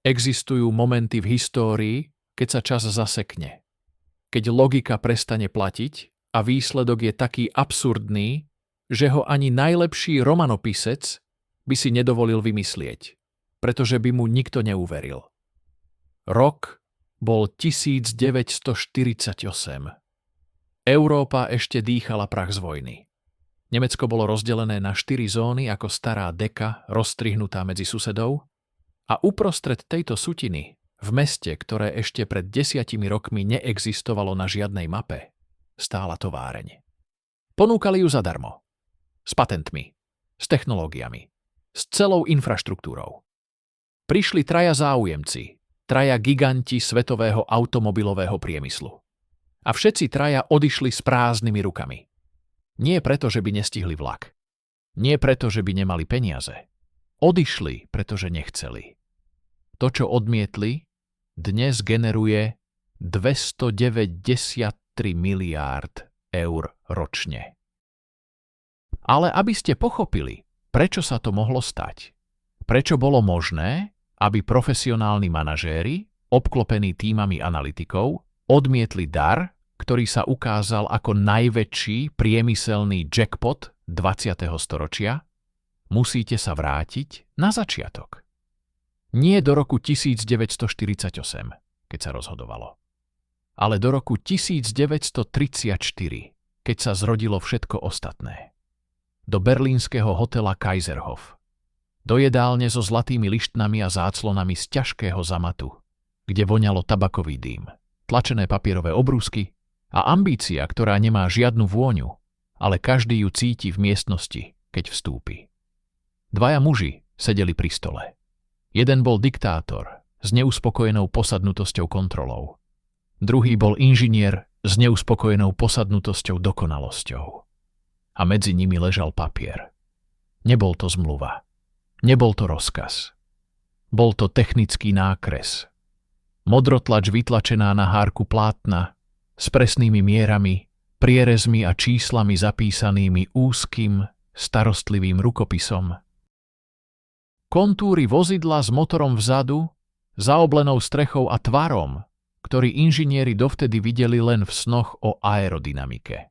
Existujú momenty v histórii, keď sa čas zasekne. Keď logika prestane platiť a výsledok je taký absurdný, že ho ani najlepší romanopisec by si nedovolil vymyslieť, pretože by mu nikto neuveril. Rok bol 1948. Európa ešte dýchala prach z vojny. Nemecko bolo rozdelené na 4 zóny ako stará deka rozstrihnutá medzi susedov a uprostred tejto sutiny, v meste, ktoré ešte pred 10 rokmi neexistovalo na žiadnej mape, stála továreň. Ponúkali ju zadarmo. S patentmi, s technológiami, s celou infraštruktúrou. Prišli 3 záujemci, 3 giganti svetového automobilového priemyslu. A všetci 3 odišli s prázdnymi rukami. Nie preto, že by nestihli vlak. Nie preto, že by nemali peniaze. Odišli, pretože nechceli. To, čo odmietli, dnes generuje 293 miliárd eur ročne. Ale aby ste pochopili, prečo sa to mohlo stať, prečo bolo možné, aby profesionálni manažéri, obklopení tímami analytikov, odmietli dar, ktorý sa ukázal ako najväčší priemyselný jackpot 20. storočia, musíte sa vrátiť na začiatok. Nie do roku 1948, keď sa rozhodovalo, ale do roku 1934, keď sa zrodilo všetko ostatné. Do berlínskeho hotela Kaiserhof, do jedálne so zlatými lištnami a záclonami z ťažkého zamatu, kde voňalo tabakový dým, tlačené papierové obrúsky a ambícia, ktorá nemá žiadnu vôňu, ale každý ju cíti v miestnosti, keď vstúpi. 2 muži sedeli pri stole. Jeden bol diktátor s neuspokojenou posadnutosťou kontrolou. Druhý bol inžinier s neuspokojenou posadnutosťou dokonalosťou. A medzi nimi ležal papier. Nebol to zmluva. Nebol to rozkaz. Bol to technický nákres. Modrotlač vytlačená na hárku plátna s presnými mierami, prierezmi a číslami zapísanými úzkým, starostlivým rukopisom. Kontúry vozidla s motorom vzadu, zaoblenou strechou a tvarom, ktorý inžinieri dovtedy videli len v snoch o aerodynamike.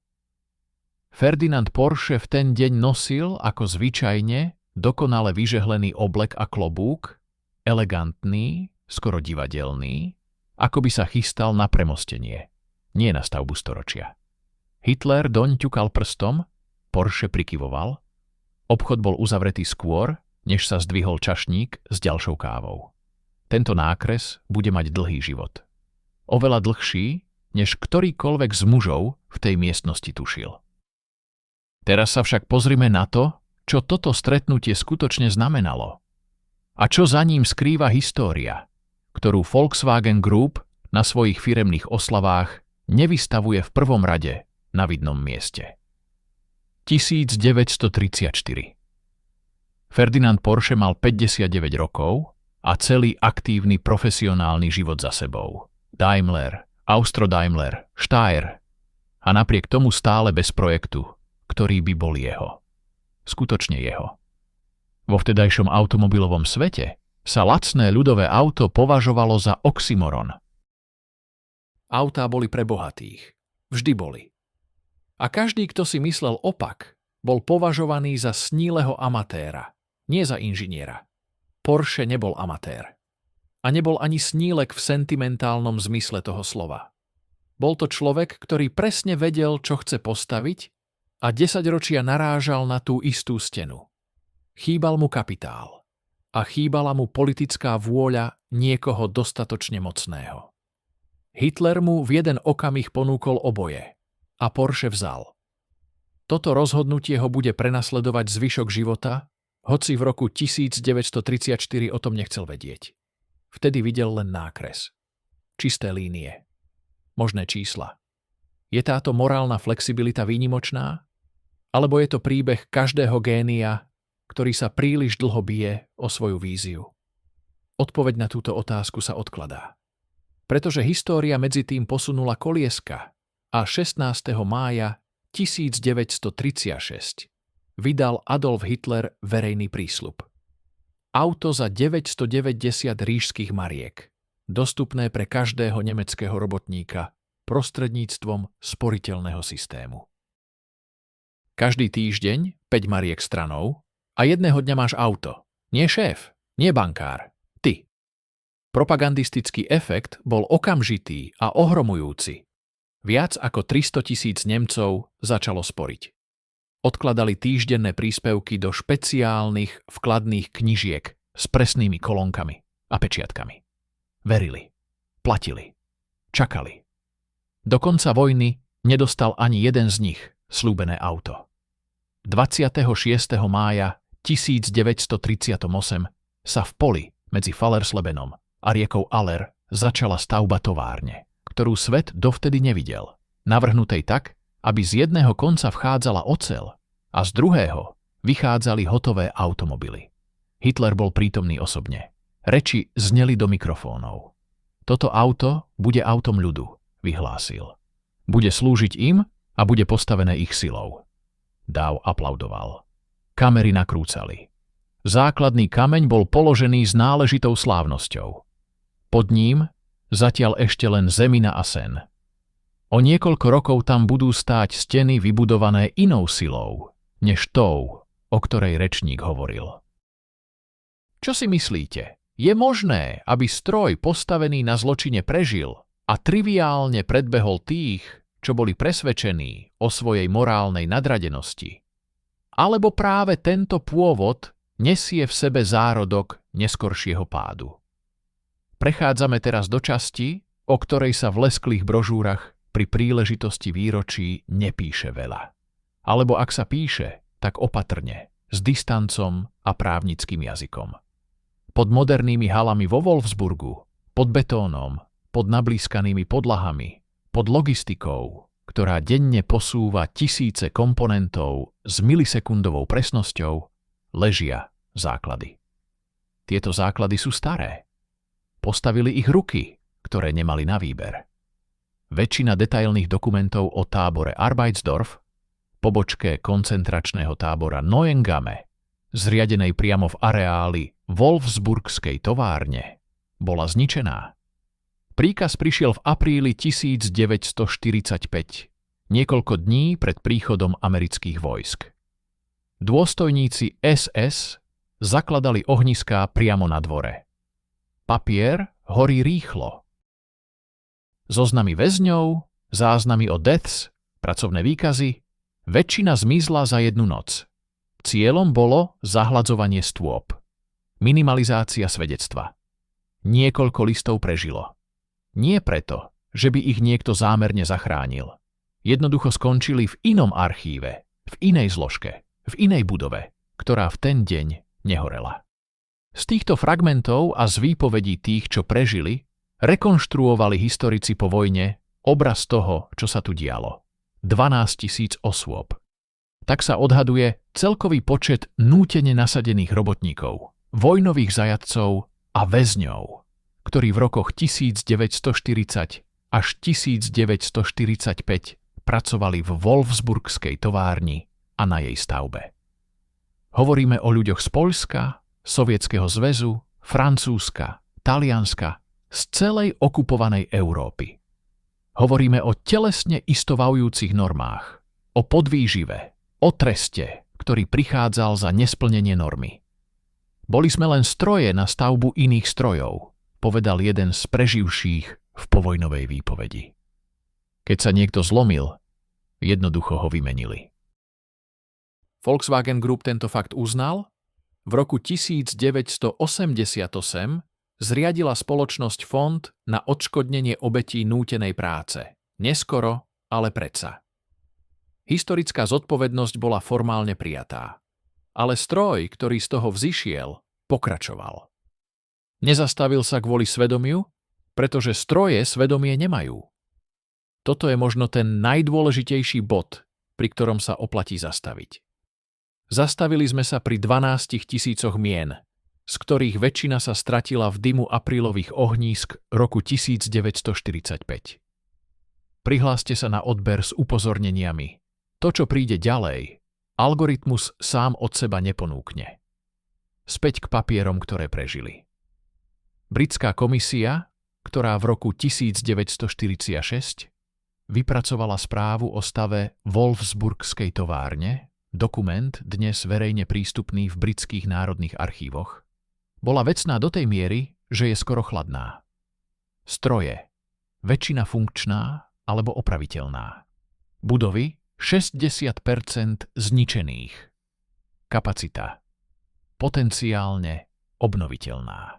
Ferdinand Porsche v ten deň nosil, ako zvyčajne, dokonale vyžehlený oblek a klobúk, elegantný, skoro divadelný, ako by sa chystal na premostenie, nie na stavbu storočia. Hitler doň ťukal prstom, Porsche prikyvoval, obchod bol uzavretý skôr, než sa zdvihol čašník s ďalšou kávou. Tento nákres bude mať dlhý život. Oveľa dlhší, než ktorýkoľvek z mužov v tej miestnosti tušil. Teraz sa však pozrime na to, čo toto stretnutie skutočne znamenalo. A čo za ním skrýva história, ktorú Volkswagen Group na svojich firemných oslavách nevystavuje v prvom rade na vidnom mieste. 1934. Ferdinand Porsche mal 59 rokov a celý aktívny profesionálny život za sebou. Daimler, Austro-Daimler, Steyr a napriek tomu stále bez projektu, ktorý by bol jeho. Skutočne jeho. Vo vtedajšom automobilovom svete sa lacné ľudové auto považovalo za oxymoron. Autá boli pre bohatých. Vždy boli. A každý, kto si myslel opak, bol považovaný za sníleho amatéra, nie za inžiniera. Porsche nebol amatér. A nebol ani snílek v sentimentálnom zmysle toho slova. Bol to človek, ktorý presne vedel, čo chce postaviť a 10 ročia narážal na tú istú stenu. Chýbal mu kapitál a chýbala mu politická vôľa niekoho dostatočne mocného. Hitler mu v jeden okamih ponúkol oboje a Porsche vzal. Toto rozhodnutie ho bude prenasledovať zvyšok života, hoci v roku 1934 o tom nechcel vedieť. Vtedy videl len nákres. Čisté línie. Možné čísla. Je táto morálna flexibilita výnimočná? Alebo je to príbeh každého génia, ktorý sa príliš dlho bije o svoju víziu? Odpoveď na túto otázku sa odkladá. Pretože história medzi tým posunula kolieska a 16. mája 1936 vydal Adolf Hitler verejný prísľub. Auto za 990 ríšskych mariek, dostupné pre každého nemeckého robotníka prostredníctvom sporiteľného systému. Každý týždeň 5 mariek stranou a jedného dňa máš auto. Nie šéf, nie bankár, ty. Propagandistický efekt bol okamžitý a ohromujúci. Viac ako 300 000 Nemcov začalo sporiť. Odkladali týždenné príspevky do špeciálnych vkladných knižiek s presnými kolonkami a pečiatkami. Verili, platili, čakali. Do konca vojny nedostal ani jeden z nich sľúbené auto. 26. mája 1938 sa v poli medzi Fallerslebenom a riekou Aller začala stavba továrne, ktorú svet dovtedy nevidel, navrhnutej tak, aby z jedného konca vchádzala oceľ a z druhého vychádzali hotové automobily. Hitler bol prítomný osobne. Reči zneli do mikrofónov. Toto auto bude autom ľudu, vyhlásil. Bude slúžiť im a bude postavené ich silou. Dáv aplaudoval. Kamery nakrúcali. Základný kameň bol položený s náležitou slávnosťou. Pod ním zatiaľ ešte len zemina a sen. O niekoľko rokov tam budú stáť steny vybudované inou silou, než tou, o ktorej rečník hovoril. Čo si myslíte? Je možné, aby stroj postavený na zločine prežil a triviálne predbehol tých, čo boli presvedčení o svojej morálnej nadradenosti? Alebo práve tento pôvod nesie v sebe zárodok neskoršieho pádu? Prechádzame teraz do časti, o ktorej sa v lesklých brožúrach pri príležitosti výročí nepíše veľa. Alebo ak sa píše, tak opatrne, s distancom a právnickým jazykom. Pod modernými halami vo Wolfsburgu, pod betónom, pod nablískanými podlahami, pod logistikou, ktorá denne posúva tisíce komponentov s milisekundovou presnosťou, ležia základy. Tieto základy sú staré. Postavili ich ruky, ktoré nemali na výber. Väčšina detailných dokumentov o tábore Arbeitsdorf, pobočke koncentračného tábora Neuengamme, zriadenej priamo v areáli Wolfsburgskej továrne, bola zničená. Príkaz prišiel v apríli 1945, niekoľko dní pred príchodom amerických vojsk. Dôstojníci SS zakladali ohniská priamo na dvore. Papier horí rýchlo. Zoznamy väzňov, záznamy o deaths, pracovné výkazy, väčšina zmizla za jednu noc. Cieľom bolo zahladzovanie stôp. Minimalizácia svedectva. Niekoľko listov prežilo. Nie preto, že by ich niekto zámerne zachránil. Jednoducho skončili v inom archíve, v inej zložke, v inej budove, ktorá v ten deň nehorela. Z týchto fragmentov a z výpovedí tých, čo prežili, rekonštruovali historici po vojne obraz toho, čo sa tu dialo. 12 000 osôb. Tak sa odhaduje celkový počet nútene nasadených robotníkov, vojnových zajatcov a väzňov, ktorí v rokoch 1940 až 1945 pracovali v Wolfsburgskej továrni a na jej stavbe. Hovoríme o ľuďoch z Poľska, Sovietskeho zväzu, Francúzska, Talianska, z celej okupovanej Európy. Hovoríme o telesne istovajúcich normách, o podvýžive, o treste, ktorý prichádzal za nesplnenie normy. Boli sme len stroje na stavbu iných strojov, povedal jeden z preživších v povojnovej výpovedi. Keď sa niekto zlomil, jednoducho ho vymenili. Volkswagen Group tento fakt uznal. V roku 1988 zriadila spoločnosť Fond na odškodnenie obetí nútenej práce. Neskoro, ale predsa. Historická zodpovednosť bola formálne prijatá. Ale stroj, ktorý z toho vzišiel, pokračoval. Nezastavil sa kvôli svedomiu, pretože stroje svedomie nemajú. Toto je možno ten najdôležitejší bod, pri ktorom sa oplatí zastaviť. Zastavili sme sa pri 12 000 mien, z ktorých väčšina sa stratila v dymu aprílových ohnízk roku 1945. Prihláste sa na odber s upozorneniami. To, čo príde ďalej, algoritmus sám od seba neponúkne. späť k papierom, ktoré prežili. Britská komisia, ktorá v roku 1946 vypracovala správu o stave Wolfsburgskej továrne, dokument dnes verejne prístupný v britských národných archívoch, bola vecná do tej miery, že je skoro chladná. Stroje, väčšina funkčná alebo opraviteľná. Budovy 60% zničených. Kapacita potenciálne obnoviteľná.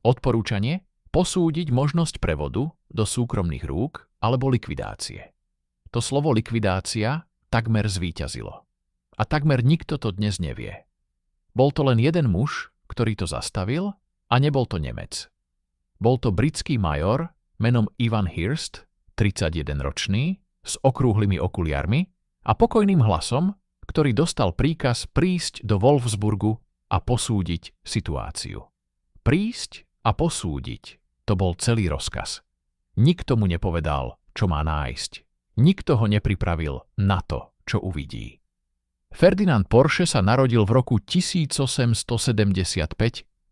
Odporúčanie: posúdiť možnosť prevodu do súkromných rúk alebo likvidácie. To slovo likvidácia takmer zvíťazilo. A takmer nikto to dnes nevie. Bol to len jeden muž, ktorý to zastavil, a nebol to Nemec. Bol to britský major menom Ivan Hirst, 31-ročný, s okrúhlymi okuliarmi a pokojným hlasom, ktorý dostal príkaz prísť do Wolfsburgu a posúdiť situáciu. Prísť a posúdiť, to bol celý rozkaz. Nikto mu nepovedal, čo má nájsť. Nikto ho nepripravil na to, čo uvidí. Ferdinand Porsche sa narodil v roku 1875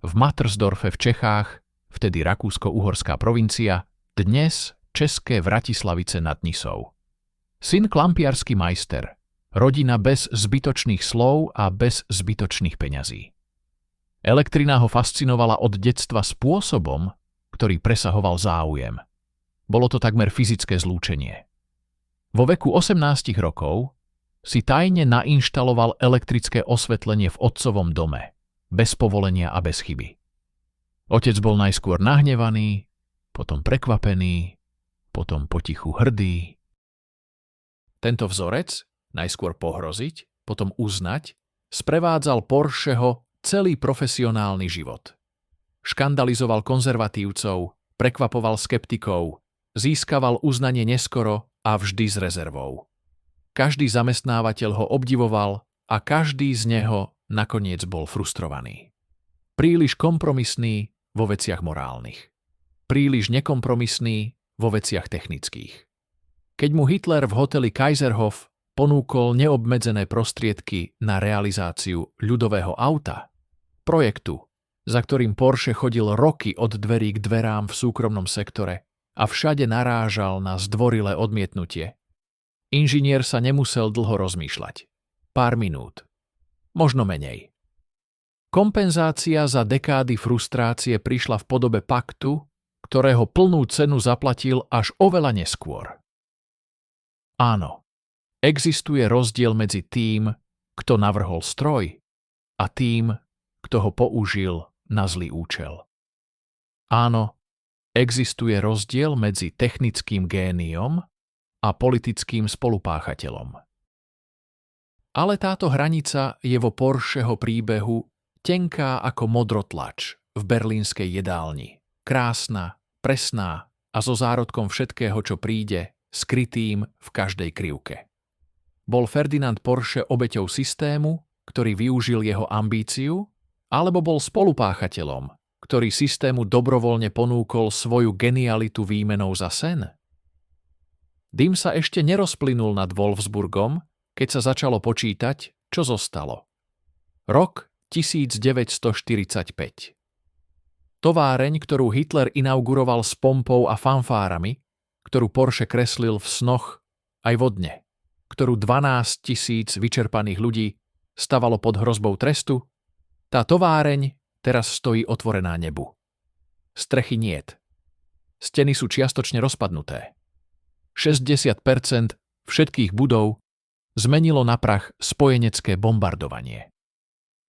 v Mattersdorfe v Čechách, vtedy Rakúsko-Uhorská provincia, dnes české Vratislavice nad Nisou. Syn klampiarsky majster, rodina bez zbytočných slov a bez zbytočných peňazí. Elektrina ho fascinovala od detstva spôsobom, ktorý presahoval záujem. Bolo to takmer fyzické zlúčenie. Vo veku 18 rokov si tajne nainštaloval elektrické osvetlenie v otcovom dome, bez povolenia a bez chyby. Otec bol najskôr nahnevaný, potom prekvapený, potom potichu hrdý. Tento vzorec, najskôr pohroziť, potom uznať, sprevádzal Porscheho celý profesionálny život. Škandalizoval konzervatívcov, prekvapoval skeptikov, získaval uznanie neskoro a vždy s rezervou. Každý zamestnávateľ ho obdivoval a každý z neho nakoniec bol frustrovaný. Príliš kompromisný vo veciach morálnych. Príliš nekompromisný vo veciach technických. Keď mu Hitler v hoteli Kaiserhof ponúkol neobmedzené prostriedky na realizáciu ľudového auta, projektu, za ktorým Porsche chodil roky od dverí k dverám v súkromnom sektore a všade narážal na zdvorilé odmietnutie, inžinier sa nemusel dlho rozmýšľať. Pár minút. Možno menej. Kompenzácia za dekády frustrácie prišla v podobe paktu, ktorého plnú cenu zaplatil až oveľa neskôr. Áno, existuje rozdiel medzi tým, kto navrhol stroj, a tým, kto ho použil na zlý účel. Áno, existuje rozdiel medzi technickým géniom a politickým spolupáchateľom. Ale táto hranica je vo Porscheho príbehu tenká ako modrotlač v berlínskej jedálni. Krásna, presná a so zárodkom všetkého, čo príde, skrytým v každej krivke. Bol Ferdinand Porsche obeťou systému, ktorý využil jeho ambíciu, alebo bol spolupáchateľom, ktorý systému dobrovoľne ponúkol svoju genialitu výmenou za sen? Dym sa ešte nerozplynul nad Wolfsburgom, keď sa začalo počítať, čo zostalo. Rok 1945. Továreň, ktorú Hitler inauguroval s pompou a fanfárami, ktorú Porsche kreslil v snoch aj vo dne, ktorú 12 000 vyčerpaných ľudí stavalo pod hrozbou trestu, tá továreň teraz stojí otvorená nebu. Strechy niet. Steny sú čiastočne rozpadnuté. 60% všetkých budov zmenilo na prach spojenecké bombardovanie.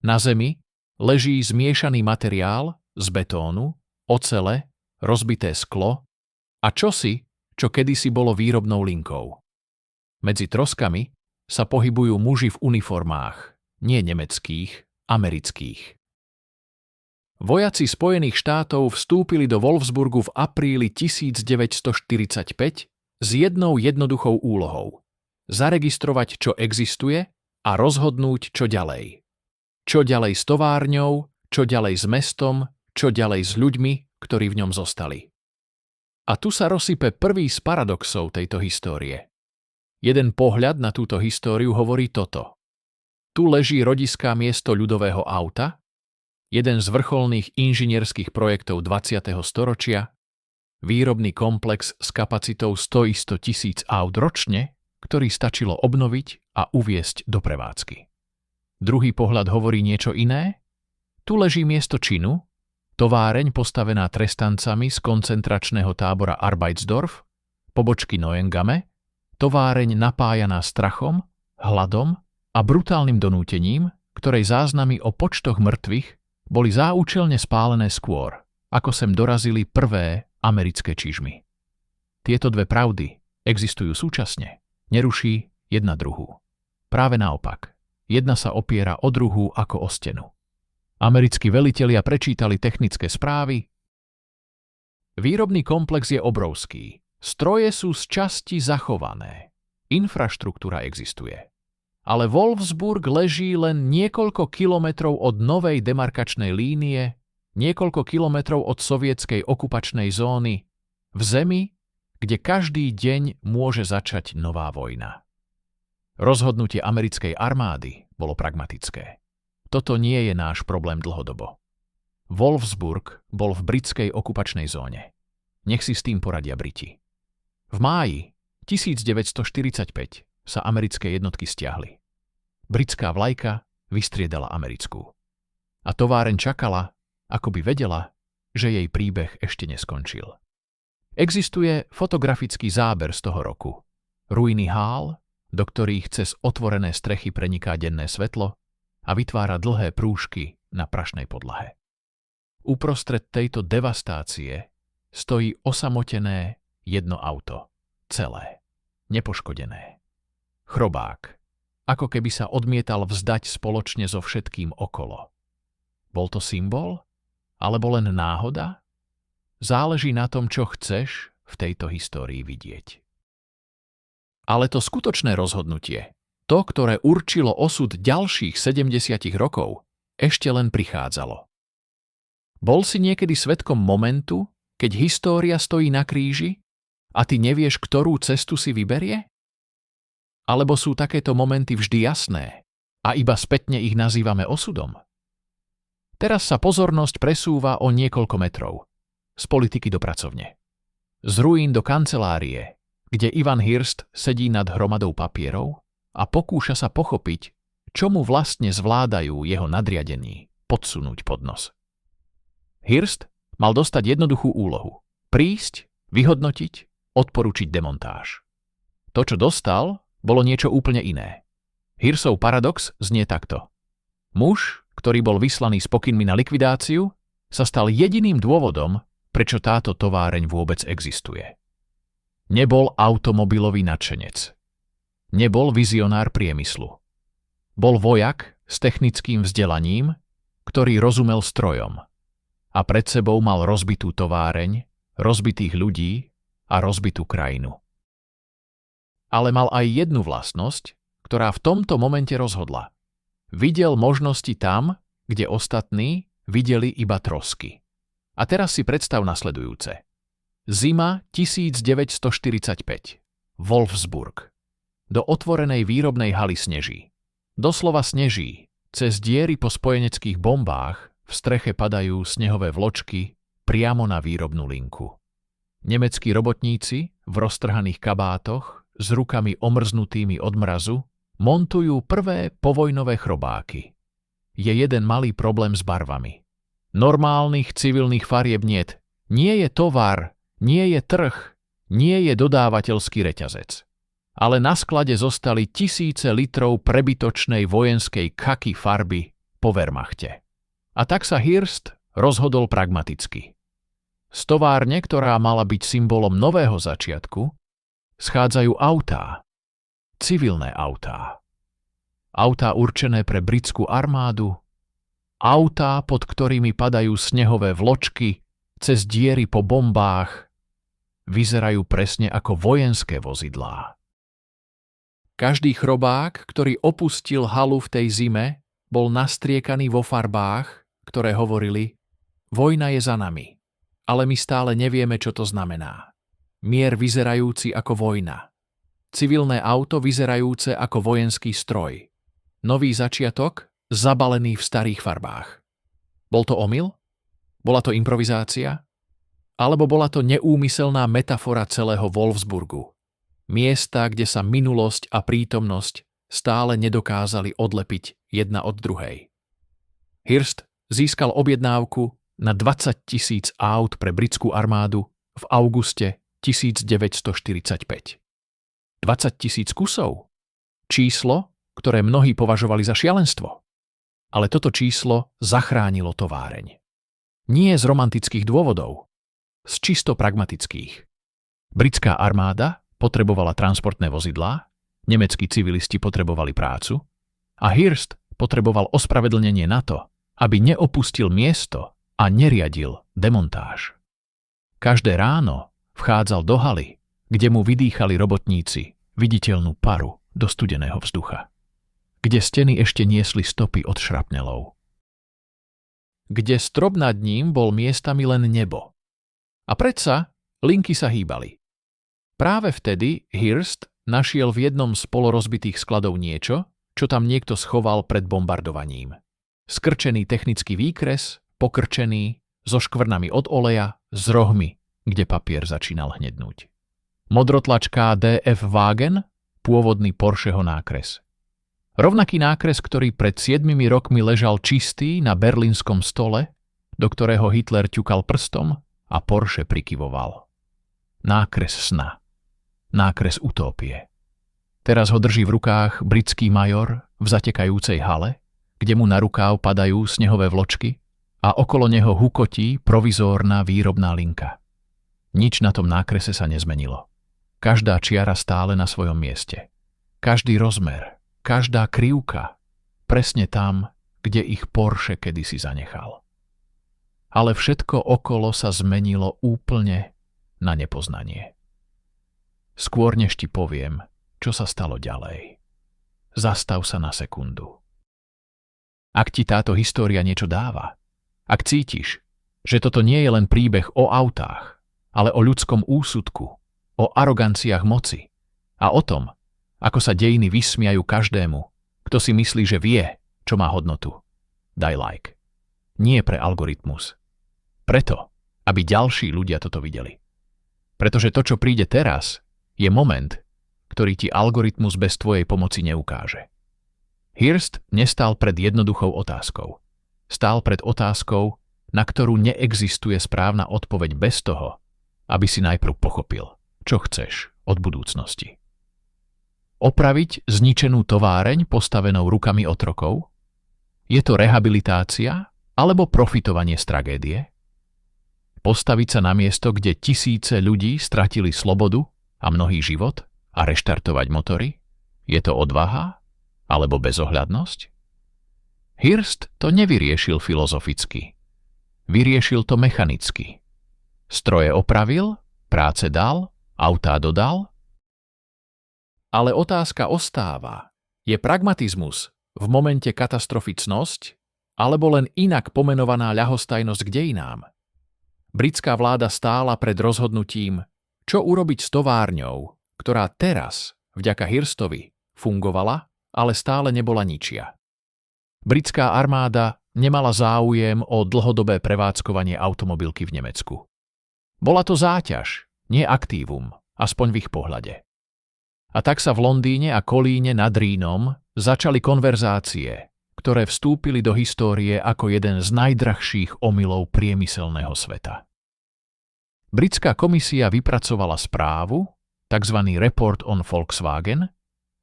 Na zemi leží zmiešaný materiál z betónu, ocele, rozbité sklo a čosi, čo kedysi bolo výrobnou linkou. Medzi troskami sa pohybujú muži v uniformách, nie nemeckých, amerických. Vojaci Spojených štátov vstúpili do Wolfsburgu v apríli 1945 s jednou jednoduchou úlohou. Zaregistrovať, čo existuje a rozhodnúť, čo ďalej. Čo ďalej s továrňou, čo ďalej s mestom, čo ďalej s ľuďmi, ktorí v ňom zostali. A tu sa rozsype prvý z paradoxov tejto histórie. Jeden pohľad na túto históriu hovorí toto. Tu leží rodiská miesto ľudového auta, jeden z vrcholných inžinierských projektov 20. storočia, výrobný komplex s kapacitou 100 tisíc aut ročne, ktorý stačilo obnoviť a uviesť do prevádzky. Druhý pohľad hovorí niečo iné. Tu leží miesto činu, továreň postavená trestancami z koncentračného tábora Arbeitsdorf, pobočky Neuengamme, továreň napájaná strachom, hladom a brutálnym donútením, ktorej záznamy o počtoch mŕtvych boli záúčelne spálené skôr, ako sem dorazili prvé americké čižmy. Tieto dve pravdy existujú súčasne, neruší jedna druhú. Práve naopak, jedna sa opiera o druhú ako o stenu. Americkí velitelia prečítali technické správy. Výrobný komplex je obrovský, stroje sú z časti zachované, infraštruktúra existuje. Ale Wolfsburg leží len niekoľko kilometrov od novej demarkačnej línie, niekoľko kilometrov od sovietskej okupačnej zóny, v zemi, kde každý deň môže začať nová vojna. Rozhodnutie americkej armády bolo pragmatické. Toto nie je náš problém dlhodobo. Wolfsburg bol v britskej okupačnej zóne. Nech si s tým poradia Briti. V máji 1945 sa americké jednotky stiahli. Britská vlajka vystriedala americkú. A továreň čakala, ako by vedela, že jej príbeh ešte neskončil. Existuje fotografický záber z toho roku. Ruiny hál, do ktorých cez otvorené strechy preniká denné svetlo a vytvára dlhé prúžky na prašnej podlahe. Uprostred tejto devastácie stojí osamotené jedno auto, celé, nepoškodené. Chrobák, ako keby sa odmietal vzdať spoločne so všetkým okolo. Bol to symbol? Alebo len náhoda? Záleží na tom, čo chceš v tejto histórii vidieť. Ale to skutočné rozhodnutie, to, ktoré určilo osud ďalších 70 rokov, ešte len prichádzalo. Bol si niekedy svedkom momentu, keď história stojí na kríži a ty nevieš, ktorú cestu si vyberie? Alebo sú takéto momenty vždy jasné a iba spätne ich nazývame osudom? Teraz sa pozornosť presúva o niekoľko metrov. Z politiky do pracovne. Z ruín do kancelárie, kde Ivan Hirst sedí nad hromadou papierov a pokúša sa pochopiť, čo mu vlastne zvládajú jeho nadriadení podsunúť pod nos. Hirst mal dostať jednoduchú úlohu. Prísť, vyhodnotiť, odporučiť demontáž. To, čo dostal, bolo niečo úplne iné. Hirsov paradox znie takto. Muž, ktorý bol vyslaný s pokynmi na likvidáciu, sa stal jediným dôvodom, prečo táto továreň vôbec existuje. Nebol automobilový nadšenec. Nebol vizionár priemyslu. Bol vojak s technickým vzdelaním, ktorý rozumel strojom a pred sebou mal rozbitú továreň, rozbitých ľudí a rozbitú krajinu. Ale mal aj jednu vlastnosť, ktorá v tomto momente rozhodla. Videl možnosti tam, kde ostatní videli iba trosky. A teraz si predstav nasledujúce. Zima 1945. Wolfsburg. Do otvorenej výrobnej haly sneží. Doslova sneží. Cez diery po spojeneckých bombách v streche padajú snehové vločky priamo na výrobnú linku. Nemeckí robotníci v roztrhaných kabátoch s rukami omrznutými od mrazu montujú prvé povojnové chrobáky. Je jeden malý problém s barvami. Normálnych civilných farieb niet. Nie je tovar, nie je trh, nie je dodávateľský reťazec. Ale na sklade zostali tisíce litrov prebytočnej vojenskej kaky farby po Wehrmachte. A tak sa Hirst rozhodol pragmaticky. Z továrne, ktorá mala byť symbolom nového začiatku, schádzajú autá, civilné autá. Autá určené pre britskú armádu, autá, pod ktorými padajú snehové vločky cez diery po bombách, vyzerajú presne ako vojenské vozidlá. Každý chrobák, ktorý opustil halu v tej zime, bol nastriekaný vo farbách, ktoré hovorili: vojna je za nami, ale my stále nevieme, čo to znamená. Mier vyzerajúci ako vojna. Civilné auto vyzerajúce ako vojenský stroj. nový začiatok, zabalený v starých farbách. Bol to omyl? Bola to improvizácia? Alebo bola to neúmyselná metafora celého Wolfsburgu? Miesta, kde sa minulosť a prítomnosť stále nedokázali odlepiť jedna od druhej. Hearst získal objednávku na 20 000 aut pre britskú armádu v auguste 1945. 20 000 kusov? Číslo, ktoré mnohí považovali za šialenstvo. Ale toto číslo zachránilo továreň. Nie z romantických dôvodov, z čisto pragmatických. Britská armáda potrebovala transportné vozidlá, nemeckí civilisti potrebovali prácu a Hearst potreboval ospravedlnenie na to, aby neopustil miesto a neriadil demontáž. Každé ráno vchádzal do haly, kde mu vydýchali robotníci viditeľnú paru do studeného vzducha, kde steny ešte niesli stopy od šrapnelov. Kde strop nad ním bol miestami len nebo. A predsa linky sa hýbali. Práve vtedy Hearst našiel v jednom z polorozbitých skladov niečo, čo tam niekto schoval pred bombardovaním. Skrčený technický výkres, pokrčený, so škvrnami od oleja, s rohmi, kde papier začínal hnednúť. Modrotlačká DF Wagen, pôvodný Porscheho nákres. Rovnaký nákres, ktorý pred 7 rokmi ležal čistý na berlínskom stole, do ktorého Hitler ťukal prstom a Porsche prikyvoval. Nákres sna. Nákres utópie. Teraz ho drží v rukách britský major v zatekajúcej hale, kde mu na rukáv padajú snehové vločky a okolo neho hukotí provizórna výrobná linka. Nič na tom nákrese sa nezmenilo. Každá čiara stále na svojom mieste. Každý rozmer, každá krivka, presne tam, kde ich Porsche kedysi zanechal. Ale všetko okolo sa zmenilo úplne na nepoznanie. Skôr než ti poviem, čo sa stalo ďalej. Zastav sa na sekundu. Ak ti táto história niečo dáva, ak cítiš, že toto nie je len príbeh o autách, ale o ľudskom úsudku, o aroganciách moci a o tom, ako sa dejiny vysmiajú každému, kto si myslí, že vie, čo má hodnotu. Daj like. Nie pre algoritmus. Preto, aby ďalší ľudia toto videli. Pretože to, čo príde teraz, je moment, ktorý ti algoritmus bez tvojej pomoci neukáže. Hearst nestál pred jednoduchou otázkou. Stál pred otázkou, na ktorú neexistuje správna odpoveď bez toho, aby si najprv pochopil, čo chceš od budúcnosti. Opraviť zničenú továreň postavenou rukami otrokov? Je to rehabilitácia alebo profitovanie z tragédie? Postaviť sa na miesto, kde tisíce ľudí stratili slobodu a mnohý život a reštartovať motory? Je to odvaha alebo bezohľadnosť? Hearst to nevyriešil filozoficky. Vyriešil to mechanicky. Stroje opravil, práce dal, autá dodal. Ale otázka ostáva. Je pragmatizmus v momente katastrofy cnosť, alebo len inak pomenovaná ľahostajnosť k dejinám? Britská vláda stála pred rozhodnutím, čo urobiť s továrňou, ktorá teraz, vďaka Hearstovi, fungovala, ale stále nebola ničia. Britská armáda nemala záujem o dlhodobé prevádzkovanie automobilky v Nemecku. Bola to záťaž, nie aktívum, aspoň v ich pohľade. A tak sa v Londýne a Kolíne nad Rínom začali konverzácie, ktoré vstúpili do histórie ako jeden z najdrahších omylov priemyselného sveta. Britská komisia vypracovala správu, tzv. Report on Volkswagen,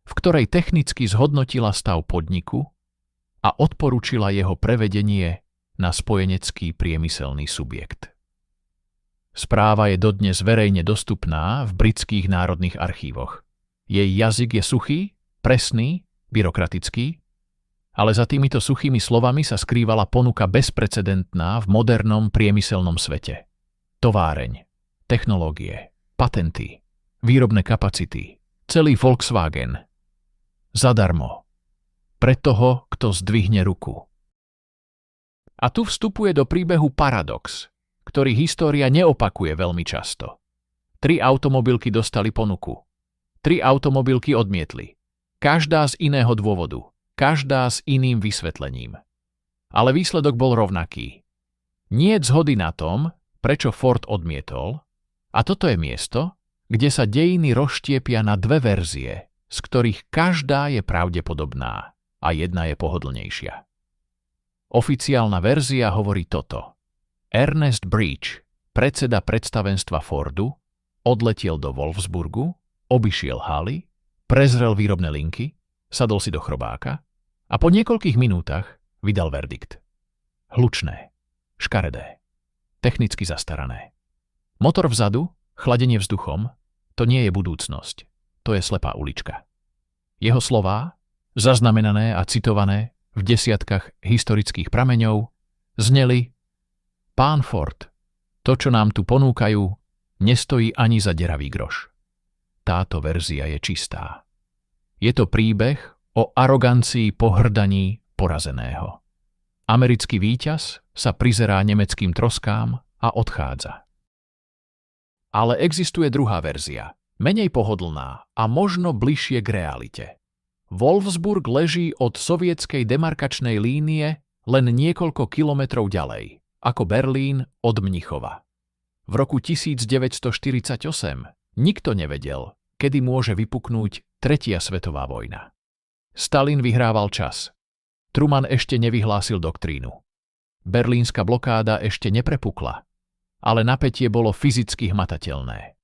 v ktorej technicky zhodnotila stav podniku a odporúčila jeho prevedenie na spojenecký priemyselný subjekt. Správa je dodnes verejne dostupná v britských národných archívoch. Jej jazyk je suchý, presný, byrokratický, ale za týmito suchými slovami sa skrývala ponuka bezprecedentná v modernom priemyselnom svete. Továreň, technológie, patenty, výrobné kapacity, celý Volkswagen. Zadarmo. Pre toho, kto zdvihne ruku. A tu vstupuje do príbehu paradox, ktorý história neopakuje veľmi často. 3 automobilky dostali ponuku. 3 automobilky odmietli. Každá z iného dôvodu. každá s iným vysvetlením. Ale výsledok bol rovnaký. Niet zhody na tom, prečo Ford odmietol, a toto je miesto, kde sa dejiny rozštiepia na dve verzie, z ktorých každá je pravdepodobná a jedna je pohodlnejšia. Oficiálna verzia hovorí toto. Ernest Breech, predseda predstavenstva Fordu, odletiel do Wolfsburgu, obišiel haly, prezrel výrobné linky, sadol si do chrobáka a po niekoľkých minútach vydal verdikt. Hlučné, škaredé, technicky zastarané. Motor vzadu, chladenie vzduchom, to nie je budúcnosť, to je slepá ulička. Jeho slová, zaznamenané a citované v desiatkách historických prameňov, zneli: Pán Ford, to, čo nám tu ponúkajú, nestojí ani za deravý groš. Táto verzia je čistá. Je to príbeh o arogancii pohrdaní porazeného. Americký víťaz sa prizerá nemeckým troskám a odchádza. Ale existuje druhá verzia, menej pohodlná a možno bližšie k realite. Wolfsburg leží od sovietskej demarkačnej línie len niekoľko kilometrov ďalej, ako Berlín od Mnichova. V roku 1948 nikto nevedel, kedy môže vypuknúť Tretia svetová vojna. Stalin vyhrával čas. Truman ešte nevyhlásil doktrínu. Berlínska blokáda ešte neprepukla, ale napätie bolo fyzicky hmatateľné.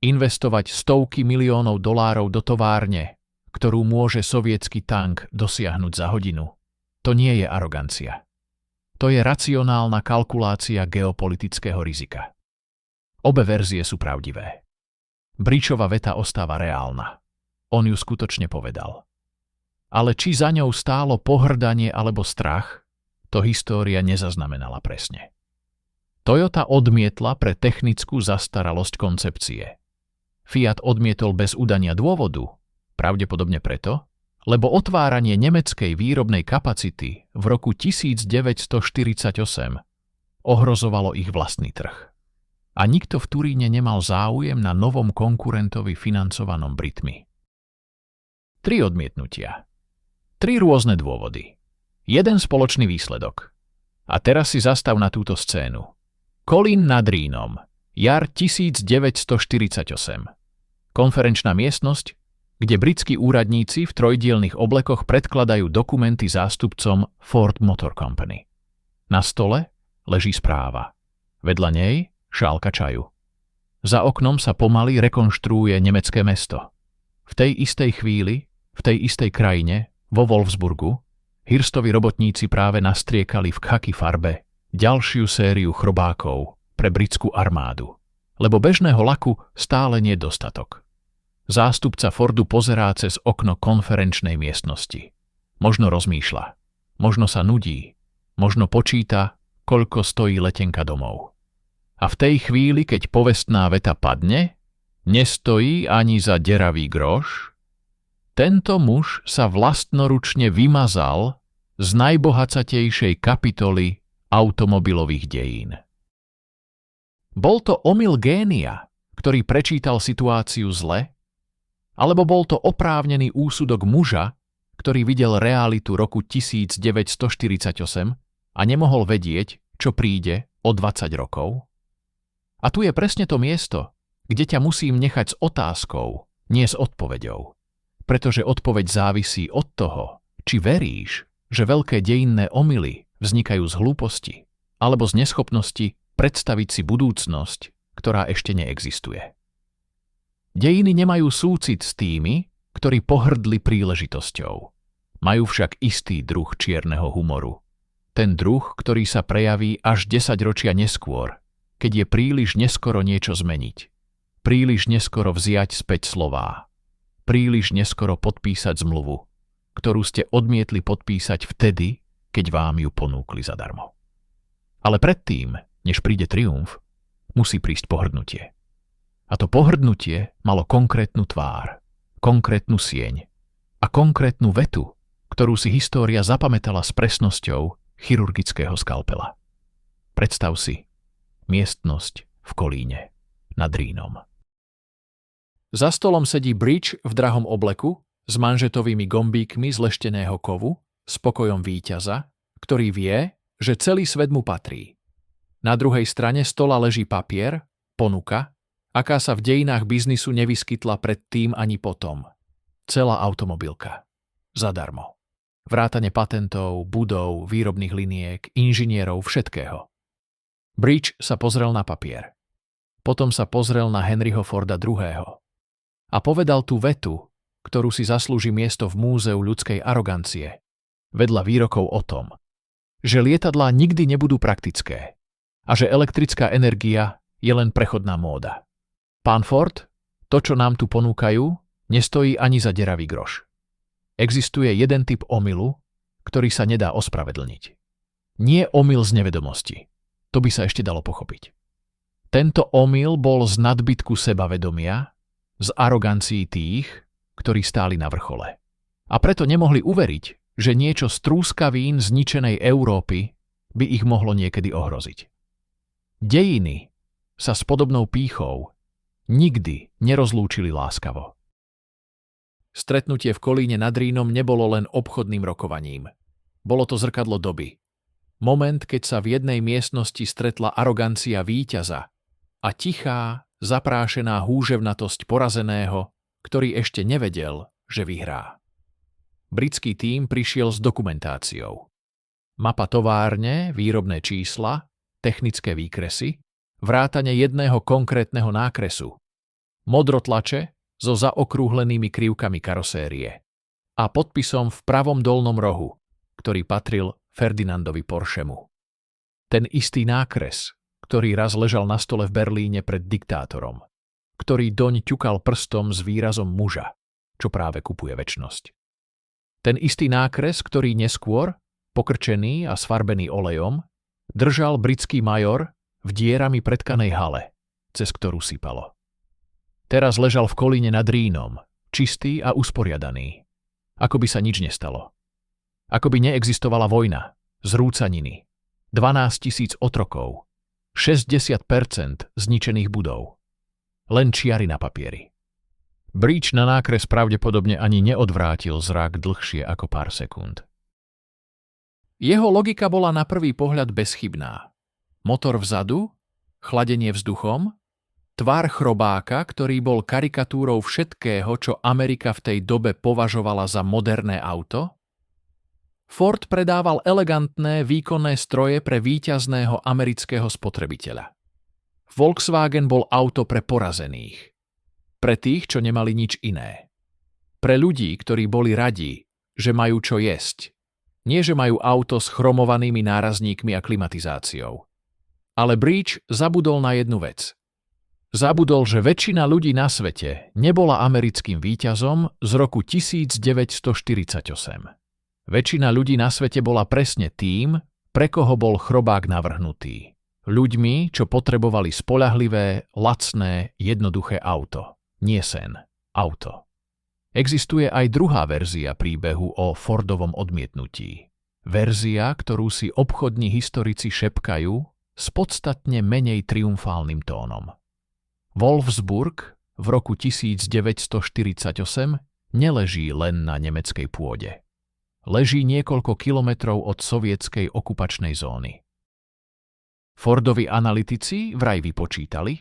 Investovať stovky miliónov dolárov do továrne, ktorú môže sovietsky tank dosiahnuť za hodinu, to nie je arogancia. To je racionálna kalkulácia geopolitického rizika. Obe verzie sú pravdivé. Breechova veta ostáva reálna. On ju skutočne povedal. Ale či za ňou stálo pohŕdanie alebo strach, to história nezaznamenala presne. Toyota odmietla pre technickú zastaralosť koncepcie. Fiat odmietol bez udania dôvodu, pravdepodobne preto, lebo otváranie nemeckej výrobnej kapacity v roku 1948 ohrozovalo ich vlastný trh. A nikto v Turíne nemal záujem na novom konkurentovi financovanom Britmi. 3 odmietnutia. 3 rôzne dôvody. Jeden spoločný výsledok. A teraz si zastav na túto scénu. Kolín nad Rínom. Jar 1948. Konferenčná miestnosť, kde britskí úradníci v trojdielnych oblekoch predkladajú dokumenty zástupcom Ford Motor Company. Na stole leží správa. Vedľa nej šálka čaju. Za oknom sa pomaly rekonštruuje nemecké mesto. V tej istej chvíli, v tej istej krajine, vo Wolfsburgu, Hirstovi robotníci práve nastriekali v khaki farbe ďalšiu sériu chrobákov pre britskú armádu, lebo bežného laku stále nie dostatok. Zástupca Fordu pozerá cez okno konferenčnej miestnosti. Možno rozmýšľa, možno sa nudí, možno počíta, koľko stojí letenka domov. A v tej chvíli, keď povestná veta padne, nestojí ani za deravý groš, tento muž sa vlastnoručne vymazal z najbohacatejšej kapitoly automobilových dejín. Bol to omyl génia, ktorý prečítal situáciu zle, alebo bol to oprávnený úsudok muža, ktorý videl realitu roku 1948 a nemohol vedieť, čo príde o 20 rokov? A tu je presne to miesto, kde ťa musím nechať s otázkou, nie s odpoveďou. Pretože odpoveď závisí od toho, či veríš, že veľké dejinné omyly vznikajú z hlúposti alebo z neschopnosti predstaviť si budúcnosť, ktorá ešte neexistuje. Dejiny nemajú súcit s tými, ktorí pohrdli príležitosťou. Majú však istý druh čierneho humoru. Ten druh, ktorý sa prejaví až 10 ročia neskôr, keď je príliš neskoro niečo zmeniť. Príliš neskoro vziať späť slová. Príliš neskoro podpísať zmluvu, ktorú ste odmietli podpísať vtedy, keď vám ju ponúkli zadarmo. Ale predtým, než príde triumf, musí prísť pohrdnutie. A to pohrdnutie malo konkrétnu tvár, konkrétnu sieň a konkrétnu vetu, ktorú si história zapamätala s presnosťou chirurgického skalpela. Predstav si miestnosť v Kolíne nad Rínom. Za stolom sedí Breech v drahom obleku s manžetovými gombíkmi z lešteného kovu, spokojom víťaza, ktorý vie, že celý svet mu patrí. Na druhej strane stola leží papier, ponuka, aká sa v dejinách biznisu nevyskytla predtým ani potom. Celá automobilka. Zadarmo. Vrátane patentov, budov, výrobných liniek, inžinierov, všetkého. Bridge sa pozrel na papier. Potom sa pozrel na Henryho Forda II. A povedal tú vetu, ktorú si zaslúži miesto v múzeu ľudskej arogancie, vedľa výrokov o tom, že lietadlá nikdy nebudú praktické a že elektrická energia je len prechodná móda. Pán Ford, to, čo nám tu ponúkajú, nestojí ani za deravý groš. Existuje jeden typ omylu, ktorý sa nedá ospravedlniť. Nie omyl z nevedomosti. To by sa ešte dalo pochopiť. Tento omyl bol z nadbytku sebavedomia, z arogancií tých, ktorí stáli na vrchole. A preto nemohli uveriť, že niečo z trúskavín zničenej Európy by ich mohlo niekedy ohroziť. Dejiny sa s podobnou pýchou nikdy nerozlúčili láskavo. Stretnutie v Kolíne nad Rínom nebolo len obchodným rokovaním. Bolo to zrkadlo doby. Moment, keď sa v jednej miestnosti stretla arogancia víťaza a tichá, zaprášená húževnatosť porazeného, ktorý ešte nevedel, že vyhrá. Britský tím prišiel s dokumentáciou. Mapa továrne, výrobné čísla, technické výkresy, vrátane jedného konkrétneho nákresu, modrotlače so zaokrúhlenými krivkami karosérie a podpisom v pravom dolnom rohu, ktorý patril Ferdinandovi Porschemu. Ten istý nákres, ktorý raz ležal na stole v Berlíne pred diktátorom, ktorý doň ťukal prstom s výrazom muža, čo práve kupuje večnosť. Ten istý nákres, ktorý neskôr, pokrčený a sfarbený olejom, držal britský major v dierami pretkanej hale, cez ktorú sypalo. Teraz ležal v Kolíne nad Rínom, čistý a usporiadaný. Ako by sa nič nestalo. Ako by neexistovala vojna, zrúcaniny, 12 000 otrokov, 60% zničených budov. Len čiary na papieri. Bridge na nákres pravdepodobne ani neodvrátil zrak dlhšie ako pár sekúnd. Jeho logika bola na prvý pohľad bezchybná. Motor vzadu, chladenie vzduchom, tvár chrobáka, ktorý bol karikatúrou všetkého, čo Amerika v tej dobe považovala za moderné auto. Ford predával elegantné výkonné stroje pre víťazného amerického spotrebiteľa. Volkswagen bol auto pre porazených. Pre tých, čo nemali nič iné. Pre ľudí, ktorí boli radi, že majú čo jesť. Nie, že majú auto s chromovanými nárazníkmi a klimatizáciou. Ale Bridge zabudol na jednu vec. Zabudol, že väčšina ľudí na svete nebola americkým víťazom z roku 1948. Väčšina ľudí na svete bola presne tým, pre koho bol chrobák navrhnutý. Ľuďmi, čo potrebovali spoľahlivé, lacné, jednoduché auto. Nie sen, auto. Existuje aj druhá verzia príbehu o Fordovom odmietnutí. Verzia, ktorú si obchodní historici šepkajú s podstatne menej triumfálnym tónom. Wolfsburg v roku 1948 neleží len na nemeckej pôde. Leží niekoľko kilometrov od sovietskej okupačnej zóny. Fordovi analytici vraj vypočítali,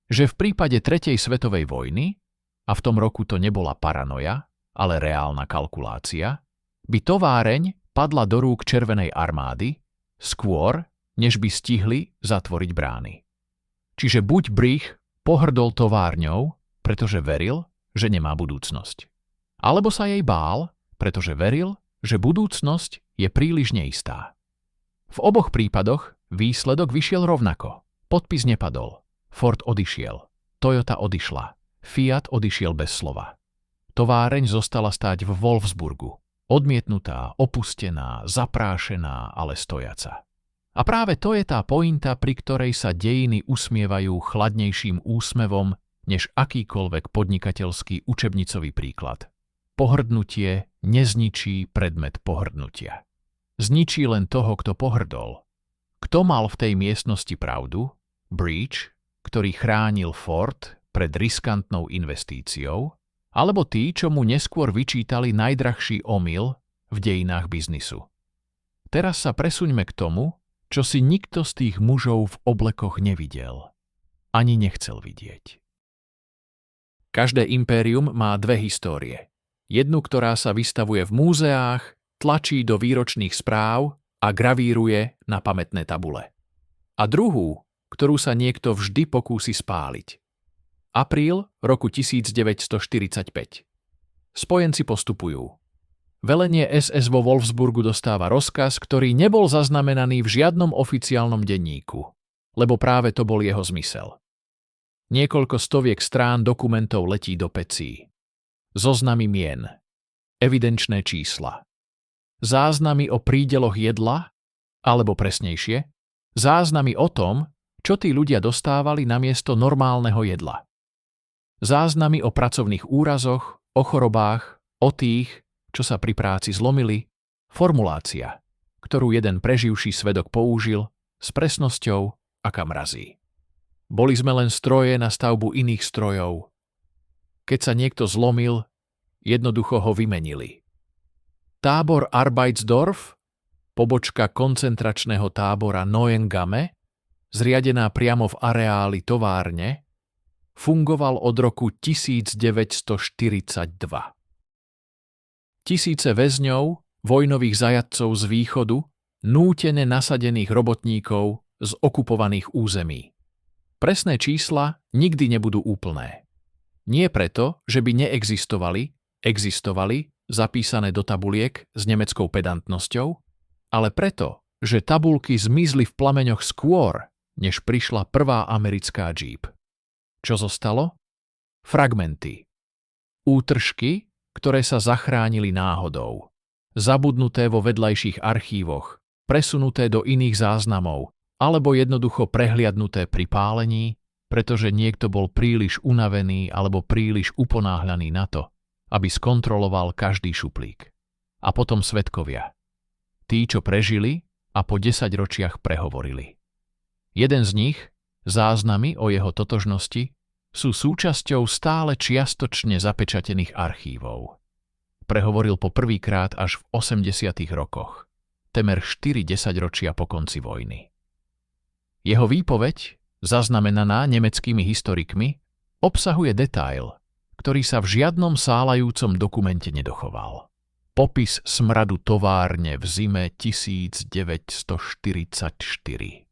že v prípade tretej svetovej vojny, a v tom roku to nebola paranoja, ale reálna kalkulácia, by továreň padla do rúk Červenej armády skôr, než by stihli zatvoriť brány. Čiže buď Bridge pohrdol továrňou, pretože veril, že nemá budúcnosť. Alebo sa jej bál, pretože veril, že budúcnosť je príliš neistá. V oboch prípadoch výsledok vyšiel rovnako. Podpis nepadol. Ford odišiel. Toyota odišla. Fiat odišiel bez slova. Továreň zostala stáť v Wolfsburgu. Odmietnutá, opustená, zaprášená, ale stojaca. A práve to je tá pointa, pri ktorej sa dejiny usmievajú chladnejším úsmevom než akýkoľvek podnikateľský učebnicový príklad. Pohrdnutie nezničí predmet pohrdnutia. Zničí len toho, kto pohrdol. Kto mal v tej miestnosti pravdu? Bridge, ktorý chránil Ford pred riskantnou investíciou, alebo tí, čo mu neskôr vyčítali najdrahší omyl v dejinách biznisu. Teraz sa presuňme k tomu, čo si nikto z tých mužov v oblekoch nevidel. Ani nechcel vidieť. Každé impérium má dve histórie. Jednu, ktorá sa vystavuje v múzeách, tlačí do výročných správ a gravíruje na pamätné tabule. A druhú, ktorú sa niekto vždy pokúsi spáliť. Apríl roku 1945. Spojenci postupujú. Velenie SS vo Wolfsburgu dostáva rozkaz, ktorý nebol zaznamenaný v žiadnom oficiálnom denníku, lebo práve to bol jeho zmysel. Niekoľko stoviek strán dokumentov letí do pecí. Zoznamy mien, evidenčné čísla, záznamy o prídeloch jedla, alebo presnejšie, záznamy o tom, čo tí ľudia dostávali namiesto normálneho jedla. Záznamy o pracovných úrazoch, o chorobách, o tých, čo sa pri práci zlomili, formulácia, ktorú jeden preživší svedok použil s presnosťou, aká mrazí. Boli sme len stroje na stavbu iných strojov. Keď sa niekto zlomil, jednoducho ho vymenili. Tábor Arbeitsdorf, pobočka koncentračného tábora Neuengamme, zriadená priamo v areáli továrne, fungoval od roku 1942. Tisíce väzňov, vojnových zajatcov z východu, nútene nasadených robotníkov z okupovaných území. Presné čísla nikdy nebudú úplné. Nie preto, že by neexistovali, existovali, zapísané do tabuliek s nemeckou pedantnosťou, ale preto, že tabulky zmizli v plameňoch skôr, než prišla prvá americká Jeep. Čo zostalo? Fragmenty. Útržky, ktoré sa zachránili náhodou. Zabudnuté vo vedľajších archívoch, presunuté do iných záznamov, alebo jednoducho prehliadnuté pri pálení, pretože niekto bol príliš unavený alebo príliš uponáhľaný na to, aby skontroloval každý šuplík. A potom svedkovia. Tí, čo prežili a po 10 ročiach prehovorili. Jeden z nich, záznamy o jeho totožnosti, sú súčasťou stále čiastočne zapečatených archívov. Prehovoril po prvýkrát až v 80. rokoch, temer 4 desaťročia po konci vojny. Jeho výpoveď, zaznamenaná nemeckými historikmi, obsahuje detail, ktorý sa v žiadnom sálajúcom dokumente nedochoval. Popis smradu továrne v zime 1944.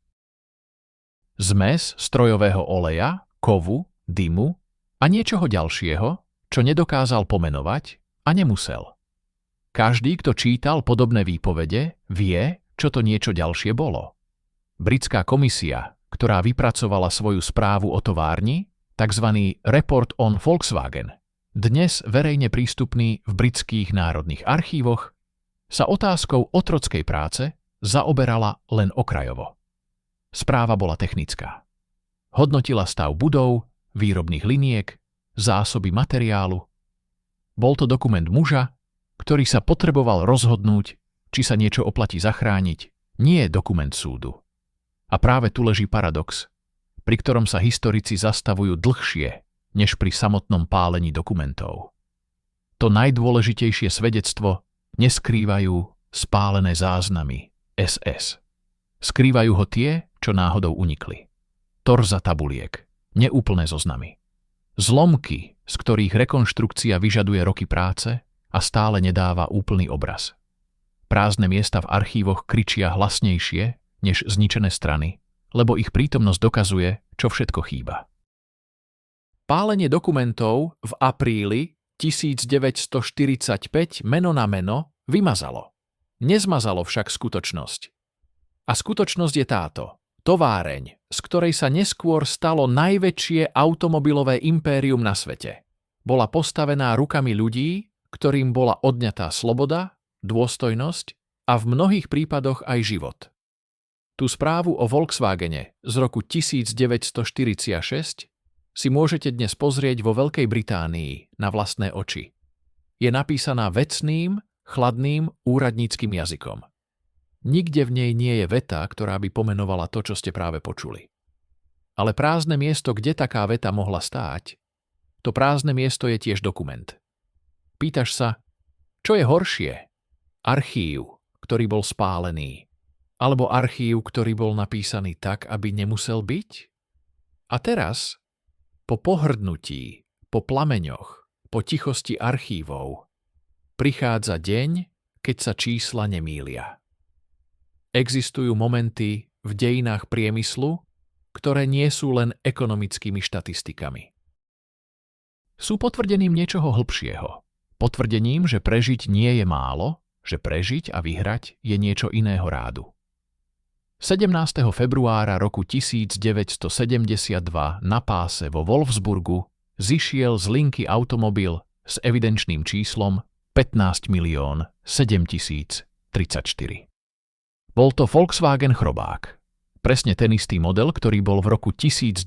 Zmes strojového oleja, kovu, dymu a niečoho ďalšieho, čo nedokázal pomenovať a nemusel. Každý, kto čítal podobné výpovede, vie, čo to niečo ďalšie bolo. Britská komisia, ktorá vypracovala svoju správu o továrni, tzv. Report on Volkswagen, dnes verejne prístupný v britských národných archívoch, sa otázkou otrockej práce zaoberala len okrajovo. Správa bola technická. Hodnotila stav budov, výrobných liniek, zásoby materiálu. Bol to dokument muža, ktorý sa potreboval rozhodnúť, či sa niečo oplatí zachrániť, nie je dokument súdu. A práve tu leží paradox, pri ktorom sa historici zastavujú dlhšie, než pri samotnom pálení dokumentov. To najdôležitejšie svedectvo neskrývajú spálené záznamy SS. Skrývajú ho tie, čo náhodou unikli. Torza tabuliek, neúplné zoznamy. Zlomky, z ktorých rekonštrukcia vyžaduje roky práce a stále nedáva úplný obraz. Prázdne miesta v archívoch kričia hlasnejšie než zničené strany, lebo ich prítomnosť dokazuje, čo všetko chýba. Pálenie dokumentov v apríli 1945 meno na meno vymazalo. Nezmazalo však skutočnosť. A skutočnosť je táto. Továreň, z ktorej sa neskôr stalo najväčšie automobilové impérium na svete, bola postavená rukami ľudí, ktorým bola odňatá sloboda, dôstojnosť a v mnohých prípadoch aj život. Tú správu o Volkswagene z roku 1946 si môžete dnes pozrieť vo Veľkej Británii na vlastné oči. Je napísaná vecným, chladným úradníckym jazykom. Nikde v nej nie je veta, ktorá by pomenovala to, čo ste práve počuli. Ale prázdne miesto, kde taká veta mohla stáť, To prázdne miesto je tiež dokument. Pýtaš sa, čo je horšie? Archív, ktorý bol spálený, alebo archív, ktorý bol napísaný tak, aby nemusel byť? A teraz, po pohrdnutí, po plameňoch, po tichosti archívov, prichádza deň, keď sa čísla nemýlia. Existujú momenty v dejinách priemyslu, ktoré nie sú len ekonomickými štatistikami. Sú potvrdením niečoho hlbšieho. Potvrdením, že prežiť nie je málo, že prežiť a vyhrať je niečo iného rádu. 17. februára roku 1972 na páse vo Wolfsburgu zišiel z linky automobil s evidenčným číslom 15 700 034. Bol to Volkswagen Chrobák. Presne ten istý model, ktorý bol v roku 1948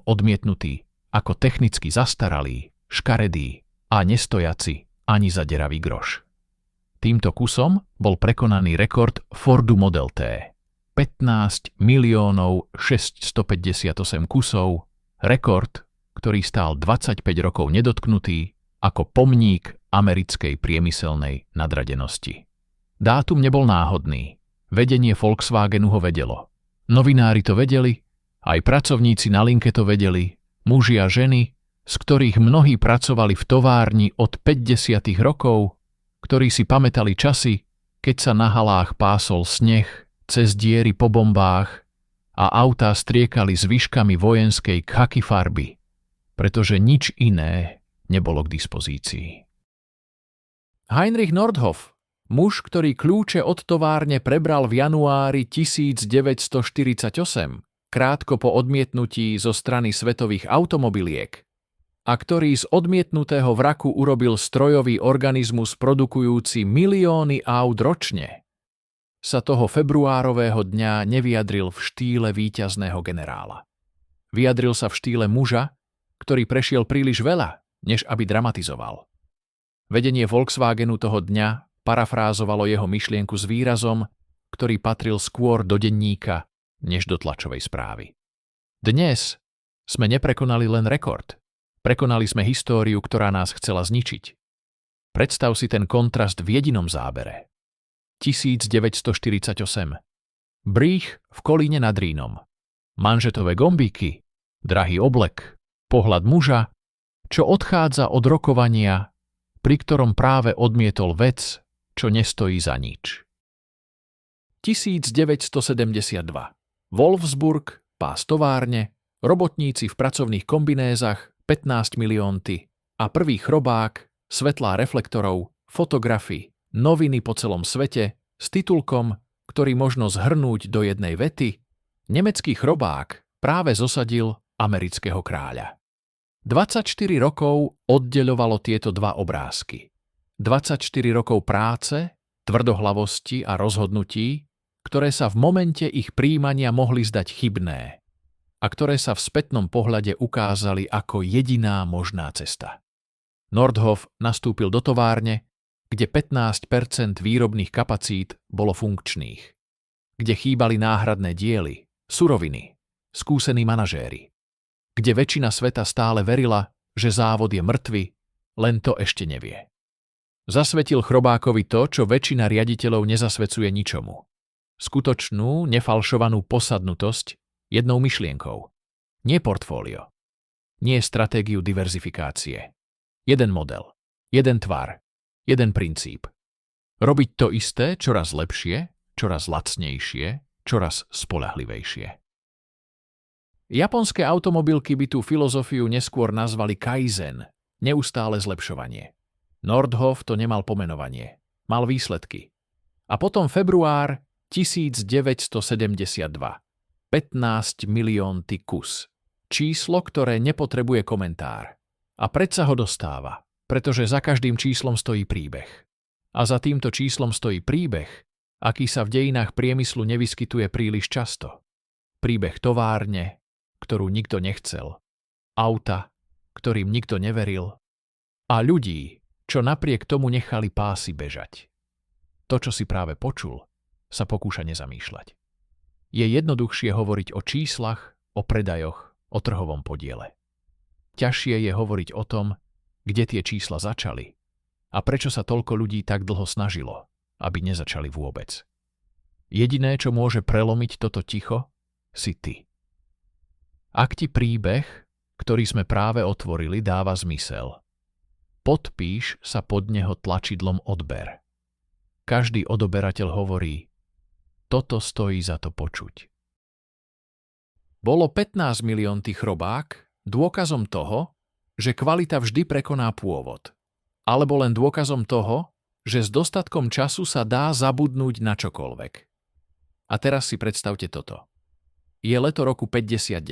odmietnutý ako technicky zastaralý, škaredý a nestojaci ani za deravý groš. Týmto kusom bol prekonaný rekord Fordu Model T. 15 658 kusov, rekord, ktorý stál 25 rokov nedotknutý ako pomník americkej priemyselnej nadradenosti. Dátum nebol náhodný. Vedenie Volkswagenu ho vedelo. Novinári to vedeli, aj pracovníci na linke to vedeli, muži a ženy, z ktorých mnohí pracovali v továrni od 50. rokov, ktorí si pamätali časy, keď sa na halách pásol sneh cez diery po bombách a autá striekali zvyškami vojenskej khaki farby, pretože nič iné nebolo k dispozícii. Heinrich Nordhoff, muž, ktorý kľúče od továrne prebral v januári 1948, krátko po odmietnutí zo strany svetových automobiliek, a ktorý z odmietnutého vraku urobil strojový organizmus produkujúci milióny aut ročne, sa toho februárového dňa nevyjadril v štýle víťazného generála. Vyjadril sa v štýle muža, ktorý prešiel príliš veľa, než aby dramatizoval. Vedenie Volkswagenu toho dňa parafrázovalo jeho myšlienku s výrazom, ktorý patril skôr do denníka, než do tlačovej správy. Dnes sme neprekonali len rekord. Prekonali sme históriu, ktorá nás chcela zničiť. Predstav si ten kontrast v jedinom zábere. 1948. Bríh v Kolíne nad Rínom. Manžetové gombíky, drahý oblek, pohľad muža, čo odchádza od rokovania, pri ktorom práve odmietol vec, čo nestojí za nič. 1972. Wolfsburg, pás továrne, robotníci v pracovných kombinézach, 15 miliónty a prvý chrobák, svetlá reflektorov, fotografy, noviny po celom svete s titulkom, ktorý možno zhrnúť do jednej vety: nemecký chrobák práve zosadil amerického kráľa. 24 rokov oddeľovalo tieto dva obrázky. 24 rokov práce, tvrdohlavosti a rozhodnutí, ktoré sa v momente ich prijímania mohli zdať chybné a ktoré sa v spätnom pohľade ukázali ako jediná možná cesta. Nordhoff nastúpil do továrne, kde 15% výrobných kapacít bolo funkčných, kde chýbali náhradné diely, suroviny, skúsení manažéri, kde väčšina sveta stále verila, že závod je mŕtvy, len to ešte nevie. Zasvetil chrobákovi to, čo väčšina riaditeľov nezasvecuje ničomu. Skutočnú, nefalšovanú posadnutosť jednou myšlienkou. Nie portfólio. Nie stratégiu diverzifikácie. Jeden model. Jeden tvar. Jeden princíp. Robiť to isté čoraz lepšie, čoraz lacnejšie, čoraz spoľahlivejšie. Japonské automobilky by tú filozofiu neskôr nazvali kaizen, neustále zlepšovanie. Nordhoff to nemal pomenovanie. Mal výsledky. A potom február 1972. 15 miliónty kus. Číslo, ktoré nepotrebuje komentár. A predsa ho dostáva, pretože za každým číslom stojí príbeh. A za týmto číslom stojí príbeh, aký sa v dejinách priemyslu nevyskytuje príliš často. Príbeh továrne, ktorú nikto nechcel. Auta, ktorým nikto neveril. A ľudí, čo napriek tomu nechali pásy bežať. To, čo si práve počul, sa pokúša nezamýšľať. Je jednoduchšie hovoriť o číslach, o predajoch, o trhovom podiele. ťažšie je hovoriť o tom, kde tie čísla začali a prečo sa toľko ľudí tak dlho snažilo, aby nezačali vôbec. Jediné, čo môže prelomiť toto ticho, si ty. Ak ti príbeh, ktorý sme práve otvorili, dáva zmysel, podpíš sa pod neho tlačidlom odber. Každý odoberateľ hovorí, toto stojí za to počuť. Bolo 15 milióntych chrobák dôkazom toho, že kvalita vždy prekoná pôvod, alebo len dôkazom toho, že s dostatkom času sa dá zabudnúť na čokoľvek. A teraz si predstavte toto. Je leto roku 59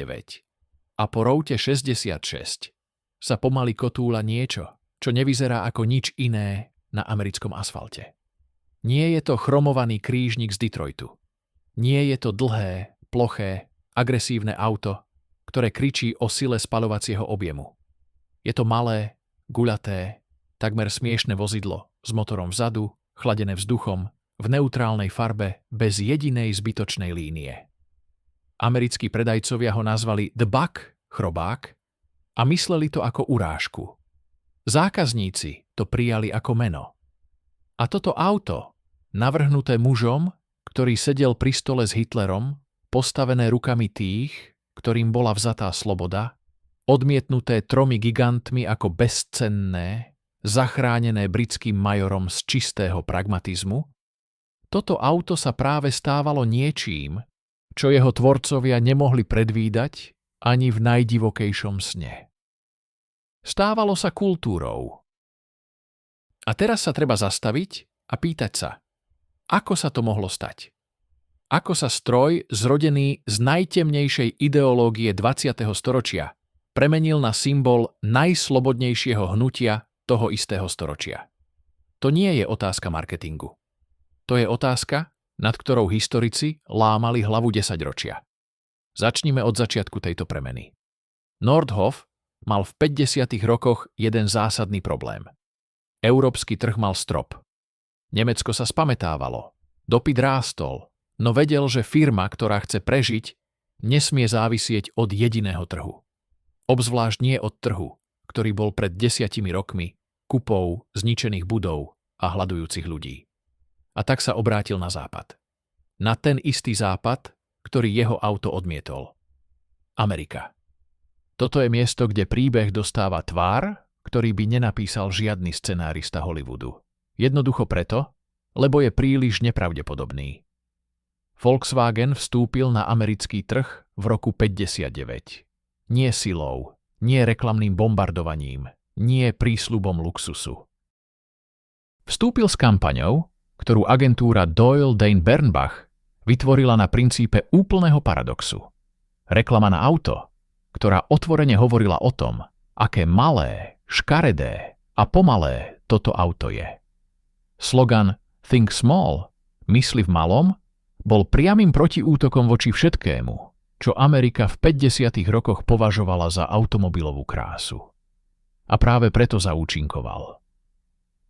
a po route 66 sa pomaly kotúľa niečo, čo nevyzerá ako nič iné na americkom asfalte. Nie je to chromovaný krížnik z Detroitu. Nie je to dlhé, ploché, agresívne auto, ktoré kričí o sile spaľovacieho objemu. Je to malé, guľaté, takmer smiešne vozidlo s motorom vzadu, chladené vzduchom, v neutrálnej farbe, bez jedinej zbytočnej línie. Americkí predajcovia ho nazvali The Buck, chrobák, a mysleli to ako urážku. Zákazníci to prijali ako meno. A toto auto, navrhnuté mužom, ktorý sedel pri stole s Hitlerom, postavené rukami tých, ktorým bola vzatá sloboda, odmietnuté 3 gigantmi ako bezcenné, zachránené britským majorom z čistého pragmatizmu, toto auto sa práve stávalo niečím, čo jeho tvorcovia nemohli predvídať ani v najdivokejšom sne. Stávalo sa kultúrou. A teraz sa treba zastaviť a pýtať sa, ako sa to mohlo stať? Ako sa stroj, zrodený z najtemnejšej ideológie 20. storočia, premenil na symbol najslobodnejšieho hnutia toho istého storočia? To nie je otázka marketingu. To je otázka, nad ktorou historici lámali hlavu 10 ročia. Začnime od začiatku tejto premeny. Nordhoff mal v 50. rokoch jeden zásadný problém. Európsky trh mal strop. Nemecko sa spamätávalo. Dopyt rástol, no vedel, že firma, ktorá chce prežiť, nesmie závisieť od jediného trhu. Obzvlášť nie od trhu, ktorý bol pred 10 rokmi kupou zničených budov a hladujúcich ľudí. A tak sa obrátil na západ. Na ten istý západ, ktorý jeho auto odmietol. Amerika. Toto je miesto, kde príbeh dostáva tvár, ktorý by nenapísal žiadny scenárista Hollywoodu. Jednoducho preto, lebo je príliš nepravdepodobný. Volkswagen vstúpil na americký trh v roku 59. Nie silou, nie reklamným bombardovaním, nie prísľubom luxusu. Vstúpil s kampaňou, ktorú agentúra Doyle Dane Bernbach vytvorila na princípe úplného paradoxu. Reklama na auto, ktorá otvorene hovorila o tom, aké malé, škaredé a pomalé toto auto je. Slogan Think Small, mysli v malom, bol priamym protiútokom voči všetkému, čo Amerika v 50. rokoch považovala za automobilovú krásu. A práve preto zaúčinkoval.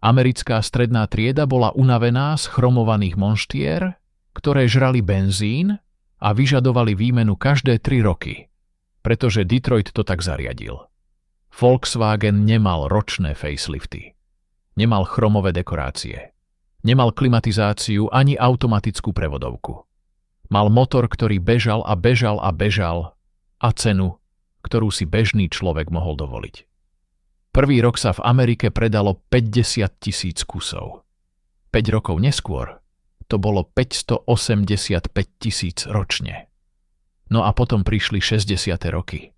Americká stredná trieda bola unavená z chromovaných monštier, ktoré žrali benzín a vyžadovali výmenu každé 3 roky, pretože Detroit to tak zariadil. Volkswagen nemal ročné facelifty, nemal chromové dekorácie, nemal klimatizáciu ani automatickú prevodovku. Mal motor, ktorý bežal a bežal a bežal a cenu, ktorú si bežný človek mohol dovoliť. Prvý rok sa v Amerike predalo 50 000 kusov. 5 rokov neskôr to bolo 585 000 ročne. No a potom prišli 60. roky.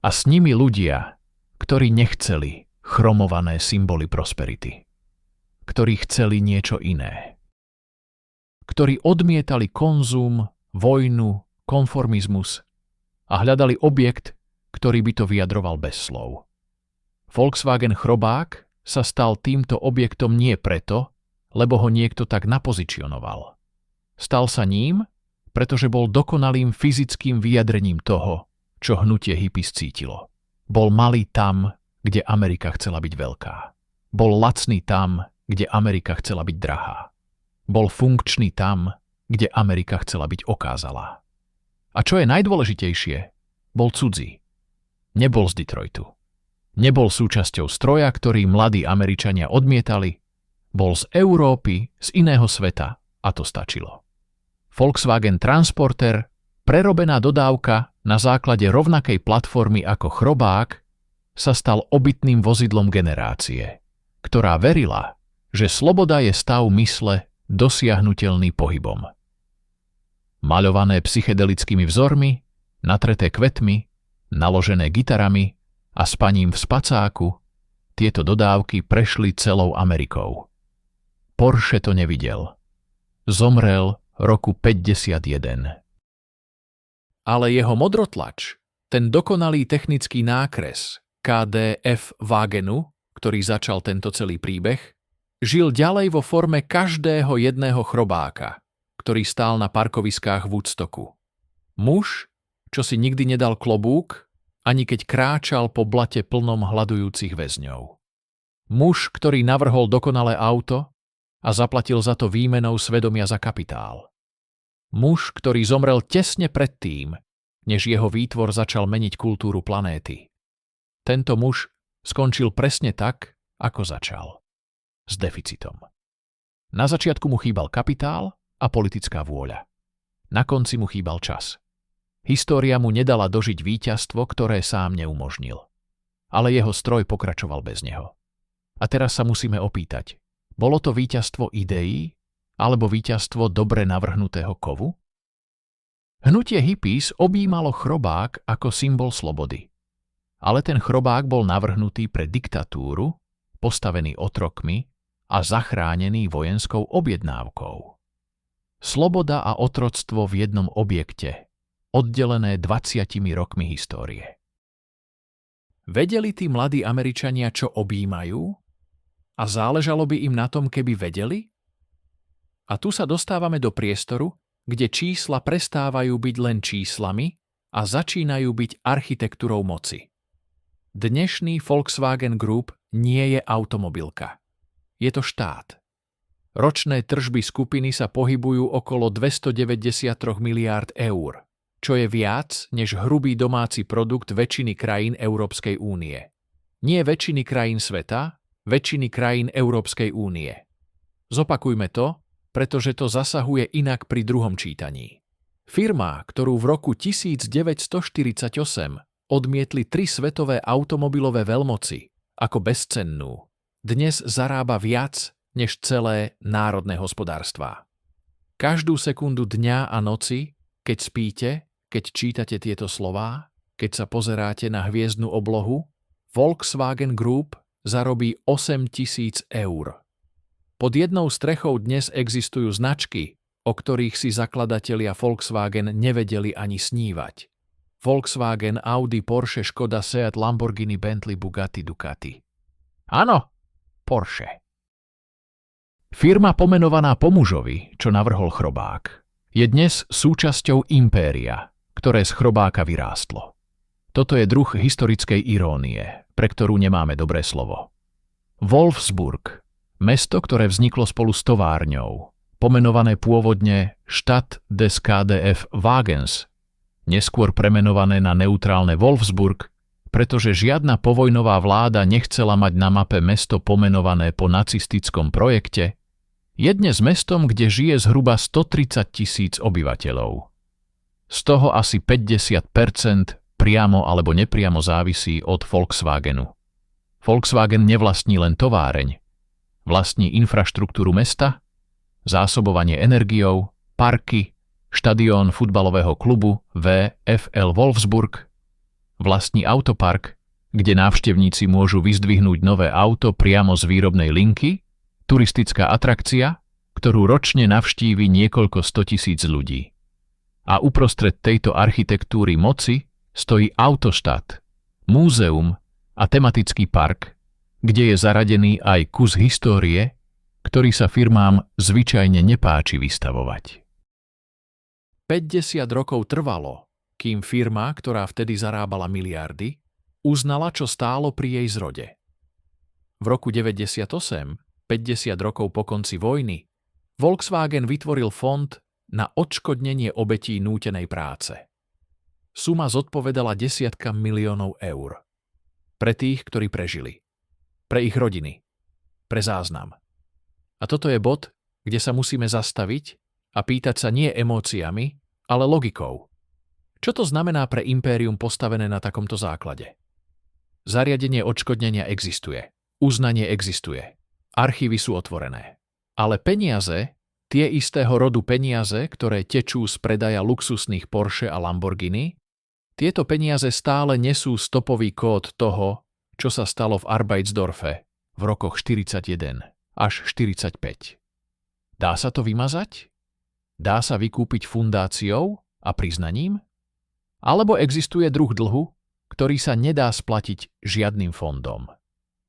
A s nimi ľudia, ktorí nechceli chromované symboly prosperity. Ktorí chceli niečo iné. Ktorí odmietali konzum, vojnu, konformizmus a hľadali objekt, ktorý by to vyjadroval bez slov. Volkswagen chrobák sa stal týmto objektom nie preto, lebo ho niekto tak napozicionoval. Stal sa ním, pretože bol dokonalým fyzickým vyjadrením toho, čo hnutie hippies cítilo. Bol malý tam, kde Amerika chcela byť veľká. Bol lacný tam, kde Amerika chcela byť drahá. Bol funkčný tam, kde Amerika chcela byť okázalá. A čo je najdôležitejšie, bol cudzí. Nebol z Detroitu. Nebol súčasťou stroja, ktorý mladí Američania odmietali, bol z Európy, z iného sveta a to stačilo. Volkswagen Transporter, prerobená dodávka na základe rovnakej platformy ako chrobák, sa stal obytným vozidlom generácie, ktorá verila, že sloboda je stav mysle dosiahnuteľný pohybom. Maľované psychedelickými vzormi, natreté kvetmi, naložené gitarami a spaním v spacáku, tieto dodávky prešli celou Amerikou. Porsche to nevidel. Zomrel roku 51. Ale jeho modrotlač, ten dokonalý technický nákres KDF Wagenu, ktorý začal tento celý príbeh, žil ďalej vo forme každého jedného chrobáka, ktorý stál na parkoviskách Woodstocku. Muž, čo si nikdy nedal klobúk, ani keď kráčal po blate plnom hladujúcich väzňov. Muž, ktorý navrhol dokonalé auto a zaplatil za to výmenou svedomia za kapitál. Muž, ktorý zomrel tesne predtým, než jeho výtvor začal meniť kultúru planéty. Tento muž skončil presne tak, ako začal. S deficitom. Na začiatku mu chýbal kapitál a politická vôľa. Na konci mu chýbal čas. História mu nedala dožiť víťazstvo, ktoré sám neumožnil. Ale jeho stroj pokračoval bez neho. A teraz sa musíme opýtať, bolo to víťazstvo ideí alebo víťazstvo dobre navrhnutého kovu? Hnutie hippies objímalo chrobák ako symbol slobody. Ale ten chrobák bol navrhnutý pre diktatúru, postavený otrokmi a zachránený vojenskou objednávkou. Sloboda a otroctvo v jednom objekte, oddelené 20 rokmi histórie. Vedeli tí mladí Američania, čo objímajú? A záležalo by im na tom, keby vedeli? A tu sa dostávame do priestoru, kde čísla prestávajú byť len číslami a začínajú byť architektúrou moci. Dnešný Volkswagen Group nie je automobilka. Je to štát. Ročné tržby skupiny sa pohybujú okolo 293 miliárd eur, čo je viac než hrubý domáci produkt väčšiny krajín Európskej únie. Nie väčšiny krajín sveta, väčšiny krajín Európskej únie. Zopakujme to, pretože to zasahuje inak pri druhom čítaní. Firma, ktorú v roku 1948 odmietli 3 svetové automobilové veľmoci ako bezcennú, dnes zarába viac než celé národné hospodárstvá. Každú sekundu dňa a noci, keď spíte, keď čítate tieto slová, keď sa pozeráte na hviezdnu oblohu, Volkswagen Group zarobí 8 000 eur. Pod jednou strechou dnes existujú značky, o ktorých si zakladatelia Volkswagen nevedeli ani snívať. Volkswagen, Audi, Porsche, Škoda, Seat, Lamborghini, Bentley, Bugatti, Ducati. Áno, Porsche. Firma pomenovaná po mužovi, čo navrhol chrobák, je dnes súčasťou impéria, ktoré z chrobáka vyrástlo. Toto je druh historickej irónie, pre ktorú nemáme dobré slovo. Wolfsburg, mesto, ktoré vzniklo spolu s továrňou, pomenované pôvodne Stadt des KDF Wagens, neskôr premenované na neutrálne Wolfsburg, pretože žiadna povojnová vláda nechcela mať na mape mesto pomenované po nacistickom projekte, je dnes mestom, kde žije zhruba 130 000 obyvateľov. Z toho asi 50% priamo alebo nepriamo závisí od Volkswagenu. Volkswagen nevlastní len továreň, vlastní infraštruktúru mesta, zásobovanie energiou, parky, štadión futbalového klubu VfL Wolfsburg, vlastní autopark, kde návštevníci môžu vyzdvihnúť nové auto priamo z výrobnej linky, turistická atrakcia, ktorú ročne navštívi niekoľko 100 000 ľudí. A uprostred tejto architektúry moci stojí autoštát, múzeum a tematický park, kde je zaradený aj kus histórie, ktorý sa firmám zvyčajne nepáči vystavovať. 50 rokov trvalo, kým firma, ktorá vtedy zarábala miliardy, uznala, čo stálo pri jej zrode. V roku 98, 50 rokov po konci vojny, Volkswagen vytvoril fond na odškodnenie obetí nútenej práce. Suma zodpovedala desiatkam miliónov eur. Pre tých, ktorí prežili. Pre ich rodiny. Pre záznam. A toto je bod, kde sa musíme zastaviť a pýtať sa nie emóciami, ale logikou. Čo to znamená pre impérium postavené na takomto základe? Zariadenie odškodnenia existuje. Uznanie existuje. Archívy sú otvorené. Ale peniaze, tie istého rodu peniaze, ktoré tečú z predaja luxusných Porsche a Lamborghini, tieto peniaze stále nesú stopový kód toho, čo sa stalo v Arbeidsdorfe v rokoch 41 až 45. Dá sa to vymazať? Dá sa vykúpiť fundáciou a priznaním? Alebo existuje druh dlhu, ktorý sa nedá splatiť žiadnym fondom?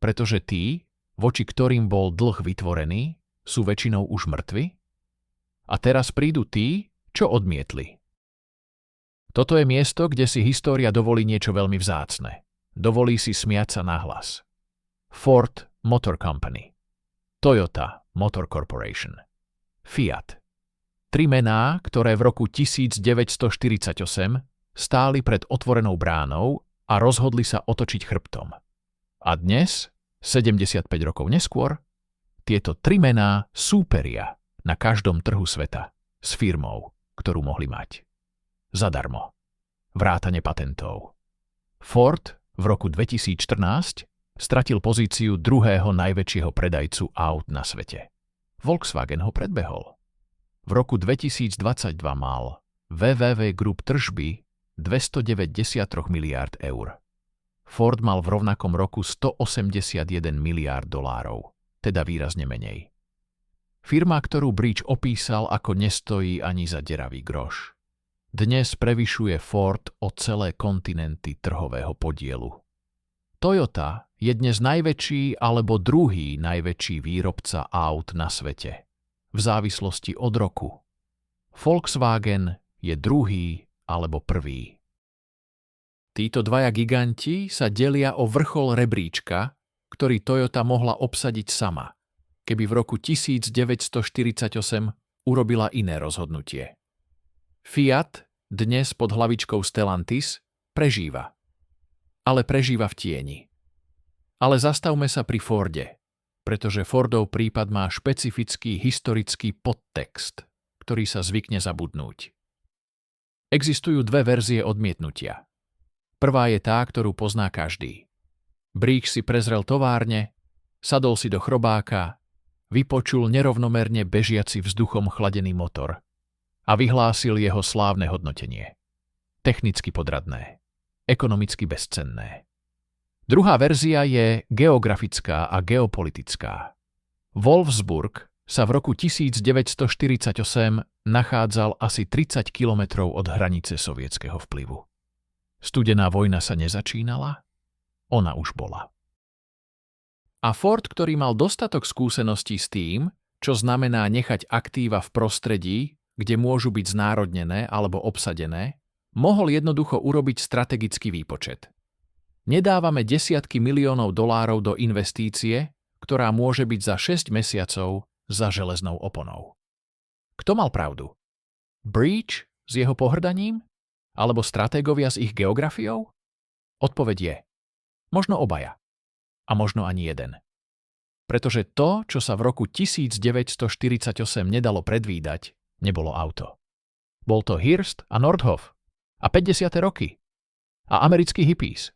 Pretože tí, voči ktorým bol dlh vytvorený, sú väčšinou už mŕtvi? A teraz prídu tí, čo odmietli. Toto je miesto, kde si história dovolí niečo veľmi vzácne. Dovolí si smiať sa nahlas. Ford Motor Company, Toyota Motor Corporation, Fiat. 3 mená, ktoré v roku 1948 stáli pred otvorenou bránou a rozhodli sa otočiť chrbtom. A dnes, 75 rokov neskôr, tieto 3 mená súperia na každom trhu sveta s firmou, ktorú mohli mať. Zadarmo. Vrátane patentov. Ford v roku 2014 stratil pozíciu druhého najväčšieho predajcu aut na svete. Volkswagen ho predbehol. V roku 2022 mal VW Group tržby 293 miliárd eur. Ford mal v rovnakom roku 181 miliárd dolárov, teda výrazne menej. Firma, ktorú Bridge opísal ako nestojí ani za deravý groš, dnes prevyšuje Ford o celé kontinenty trhového podielu. Toyota je dnes najväčší alebo druhý najväčší výrobca aut na svete, v závislosti od roku. Volkswagen je druhý alebo prvý. Títo dvaja giganti sa delia o vrchol rebríčka, ktorý Toyota mohla obsadiť sama, keby v roku 1948 urobila iné rozhodnutie. Fiat, dnes pod hlavičkou Stellantis, prežíva. Ale prežíva v tieni. Ale zastavme sa pri Forde, pretože Fordov prípad má špecifický historický podtext, ktorý sa zvykne zabudnúť. Existujú dve verzie odmietnutia. Prvá je tá, ktorú pozná každý. Bridge si prezrel továrne, sadol si do chrobáka, vypočul nerovnomerne bežiaci vzduchom chladený motor a vyhlásil jeho slávne hodnotenie. Technicky podradné, ekonomicky bezcenné. Druhá verzia je geografická a geopolitická. Wolfsburg sa v roku 1948 nachádzal asi 30 kilometrov od hranice sovietskeho vplyvu. Studená vojna sa nezačínala? Ona už bola. A Ford, ktorý mal dostatok skúseností s tým, čo znamená nechať aktíva v prostredí, kde môžu byť znárodnené alebo obsadené, mohol jednoducho urobiť strategický výpočet. Nedávame desiatky miliónov dolárov do investície, ktorá môže byť za 6 mesiacov za železnou oponou. Kto mal pravdu? Bridge s jeho pohrdaním? Alebo stratégovia s ich geografiou? Odpoveď je, možno obaja. A možno ani jeden. Pretože to, čo sa v roku 1948 nedalo predvídať, nebolo auto. Bol to Hearst a Nordhoff a 50. roky a americkí hippies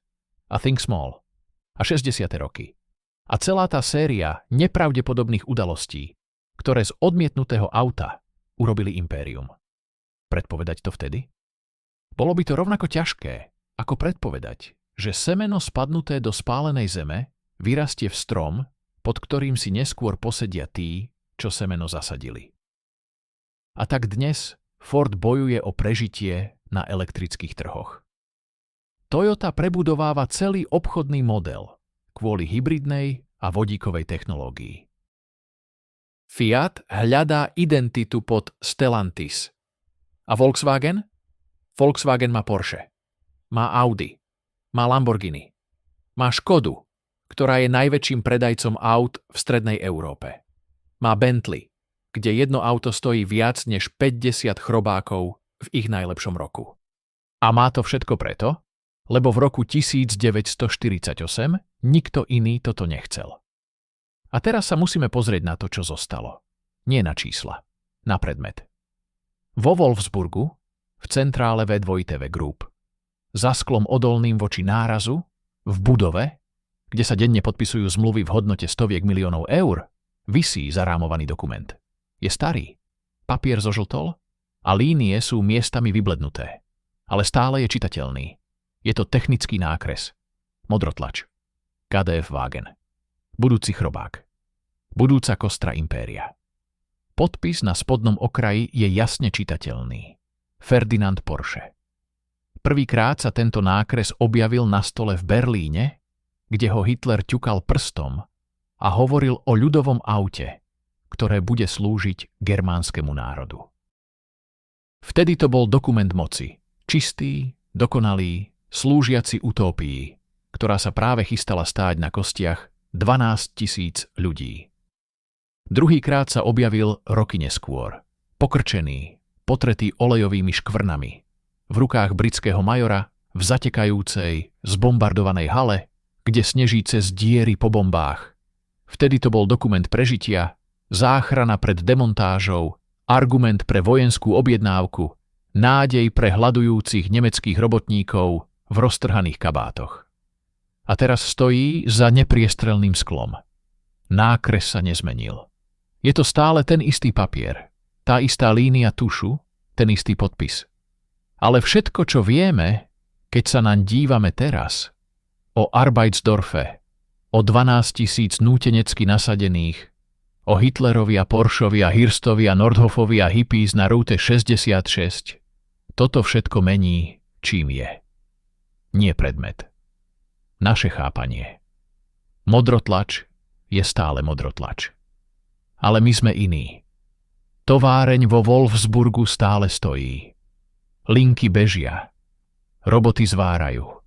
a Think Small a 60. roky a celá tá séria nepravdepodobných udalostí, ktoré z odmietnutého auta urobili impérium. Predpovedať to vtedy? Bolo by to rovnako ťažké, ako predpovedať, že semeno spadnuté do spálenej zeme vyrastie v strom, pod ktorým si neskôr posedia tí, čo semeno zasadili. A tak dnes Ford bojuje o prežitie na elektrických trhoch. Toyota prebudováva celý obchodný model kvôli hybridnej a vodíkovej technológii. Fiat hľadá identitu pod Stellantis. A Volkswagen? Volkswagen má Porsche, má Audi, má Lamborghini, má Škodu, ktorá je najväčším predajcom aut v strednej Európe. Má Bentley, kde jedno auto stojí viac než 50 chrobákov v ich najlepšom roku. A má to všetko preto, lebo v roku 1948 nikto iný toto nechcel. A teraz sa musíme pozrieť na to, čo zostalo. Nie na čísla, na predmet. Vo Wolfsburgu, v centrále V2TV Group, za sklom odolným voči nárazu, v budove, kde sa denne podpisujú zmluvy v hodnote stoviek miliónov eur, visí zarámovaný dokument. Je starý, papier zožltol a línie sú miestami vyblednuté, ale stále je čitateľný. Je to technický nákres. Modrotlač. KDF Wagen. Budúci chrobák. Budúca kostra impéria. Podpis na spodnom okraji je jasne čitateľný. Ferdinand Porsche. Prvýkrát sa tento nákres objavil na stole v Berlíne, kde ho Hitler ťukal prstom a hovoril o ľudovom aute, ktoré bude slúžiť germánskemu národu. Vtedy to bol dokument moci. Čistý, dokonalý, slúžiaci utópii, ktorá sa práve chystala stáť na kostiach 12 000 ľudí. Druhýkrát sa objavil roky neskôr, pokrčený, potretý olejovými škvrnami, v rukách britského majora v zatekajúcej, zbombardovanej hale, kde sneží cez diery po bombách. Vtedy to bol dokument prežitia, záchrana pred demontážou, argument pre vojenskú objednávku, nádej pre hladujúcich nemeckých robotníkov v roztrhaných kabátoch. A teraz stojí za nepriestrelným sklom. Nákres sa nezmenil. Je to stále ten istý papier, tá istá línia tušu, ten istý podpis. Ale všetko, čo vieme, keď sa naň dívame teraz, o Arbeitsdorfe, o 12 000 nútenecky nasadených, o Hitlerovi a Porscheovi a Hirstovi a Nordhoffovi a hippies na rúte 66, toto všetko mení, čím je. Nie predmet. Naše chápanie. Modrotlač je stále modrotlač. Ale my sme iní. Továreň vo Wolfsburgu stále stojí. Linky bežia. Roboty zvárajú.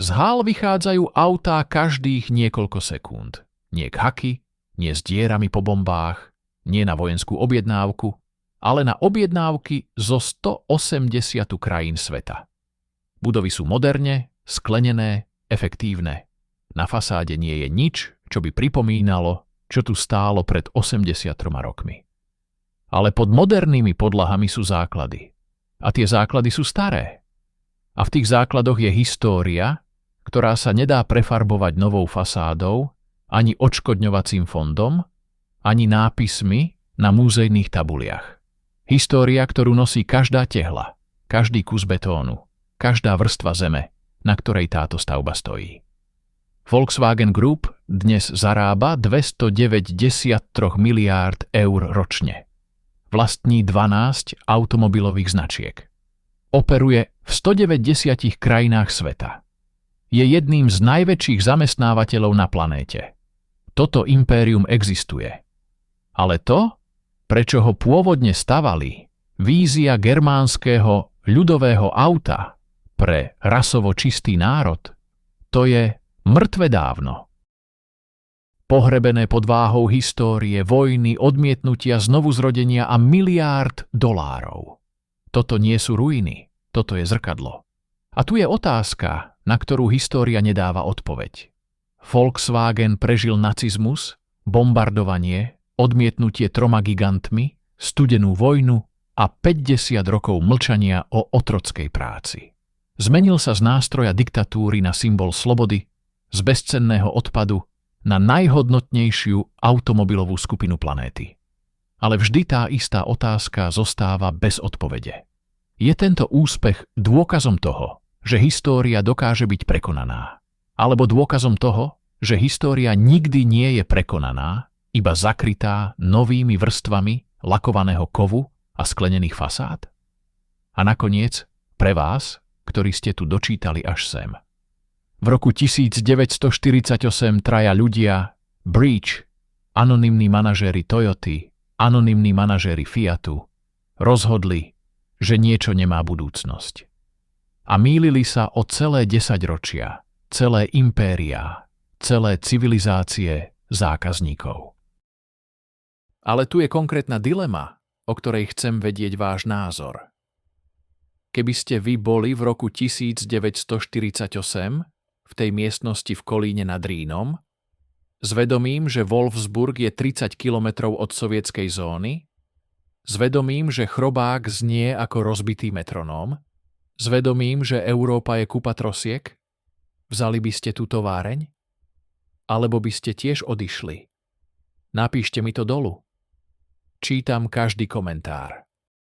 Z hál vychádzajú autá každých niekoľko sekúnd. Nie k haky, nie s dierami po bombách, nie na vojenskú objednávku, ale na objednávky zo 180 krajín sveta. Budovy sú moderne, sklenené, efektívne. Na fasáde nie je nič, čo by pripomínalo, čo tu stálo pred 83 rokmi. Ale pod modernými podlahami sú základy. A tie základy sú staré. A v tých základoch je história, ktorá sa nedá prefarbovať novou fasádou, ani odškodňovacím fondom, ani nápismi na múzejných tabuliach. História, ktorú nosí každá tehla, každý kus betónu, každá vrstva zeme, na ktorej táto stavba stojí. Volkswagen Group dnes zarába 293 miliárd eur ročne. Vlastní 12 automobilových značiek. Operuje v 190 krajinách sveta. Je jedným z najväčších zamestnávateľov na planéte. Toto impérium existuje. Ale to, prečo ho pôvodne stavali, vízia germánskeho ľudového auta pre rasovo čistý národ, to je mŕtve dávno. Pohrebené pod váhou histórie, vojny, odmietnutia, znovuzrodenia a miliárd dolárov. Toto nie sú ruiny, toto je zrkadlo. A tu je otázka, na ktorú história nedáva odpoveď. Volkswagen prežil nacizmus, bombardovanie, odmietnutie 3 gigantmi, studenú vojnu a 50 rokov mlčania o otrockej práci. Zmenil sa z nástroja diktatúry na symbol slobody, z bezcenného odpadu na najhodnotnejšiu automobilovú skupinu planéty. Ale vždy tá istá otázka zostáva bez odpovede. Je tento úspech dôkazom toho, že história dokáže byť prekonaná? Alebo dôkazom toho, že história nikdy nie je prekonaná, iba zakrytá novými vrstvami lakovaného kovu a sklenených fasád? A nakoniec, pre vás, ktorí ste tu dočítali až sem. V roku 1948 traja ľudia, Breach, anonymní manažéri Toyoty, anonymní manažéri Fiatu, rozhodli, že niečo nemá budúcnosť. A mýlili sa o celé 10 ročia, celé impéria, celé civilizácie zákazníkov. Ale tu je konkrétna dilema, o ktorej chcem vedieť váš názor. Keby ste vy boli v roku 1948 v tej miestnosti v Kolíne nad Rínom, s vedomím, že Wolfsburg je 30 kilometrov od sovietskej zóny, s vedomím, že chrobák znie ako rozbitý metronóm, s vedomím, že Európa je kupa trosiek, vzali by ste tú továreň? Alebo by ste tiež odišli? Napíšte mi to dolu. Čítam každý komentár.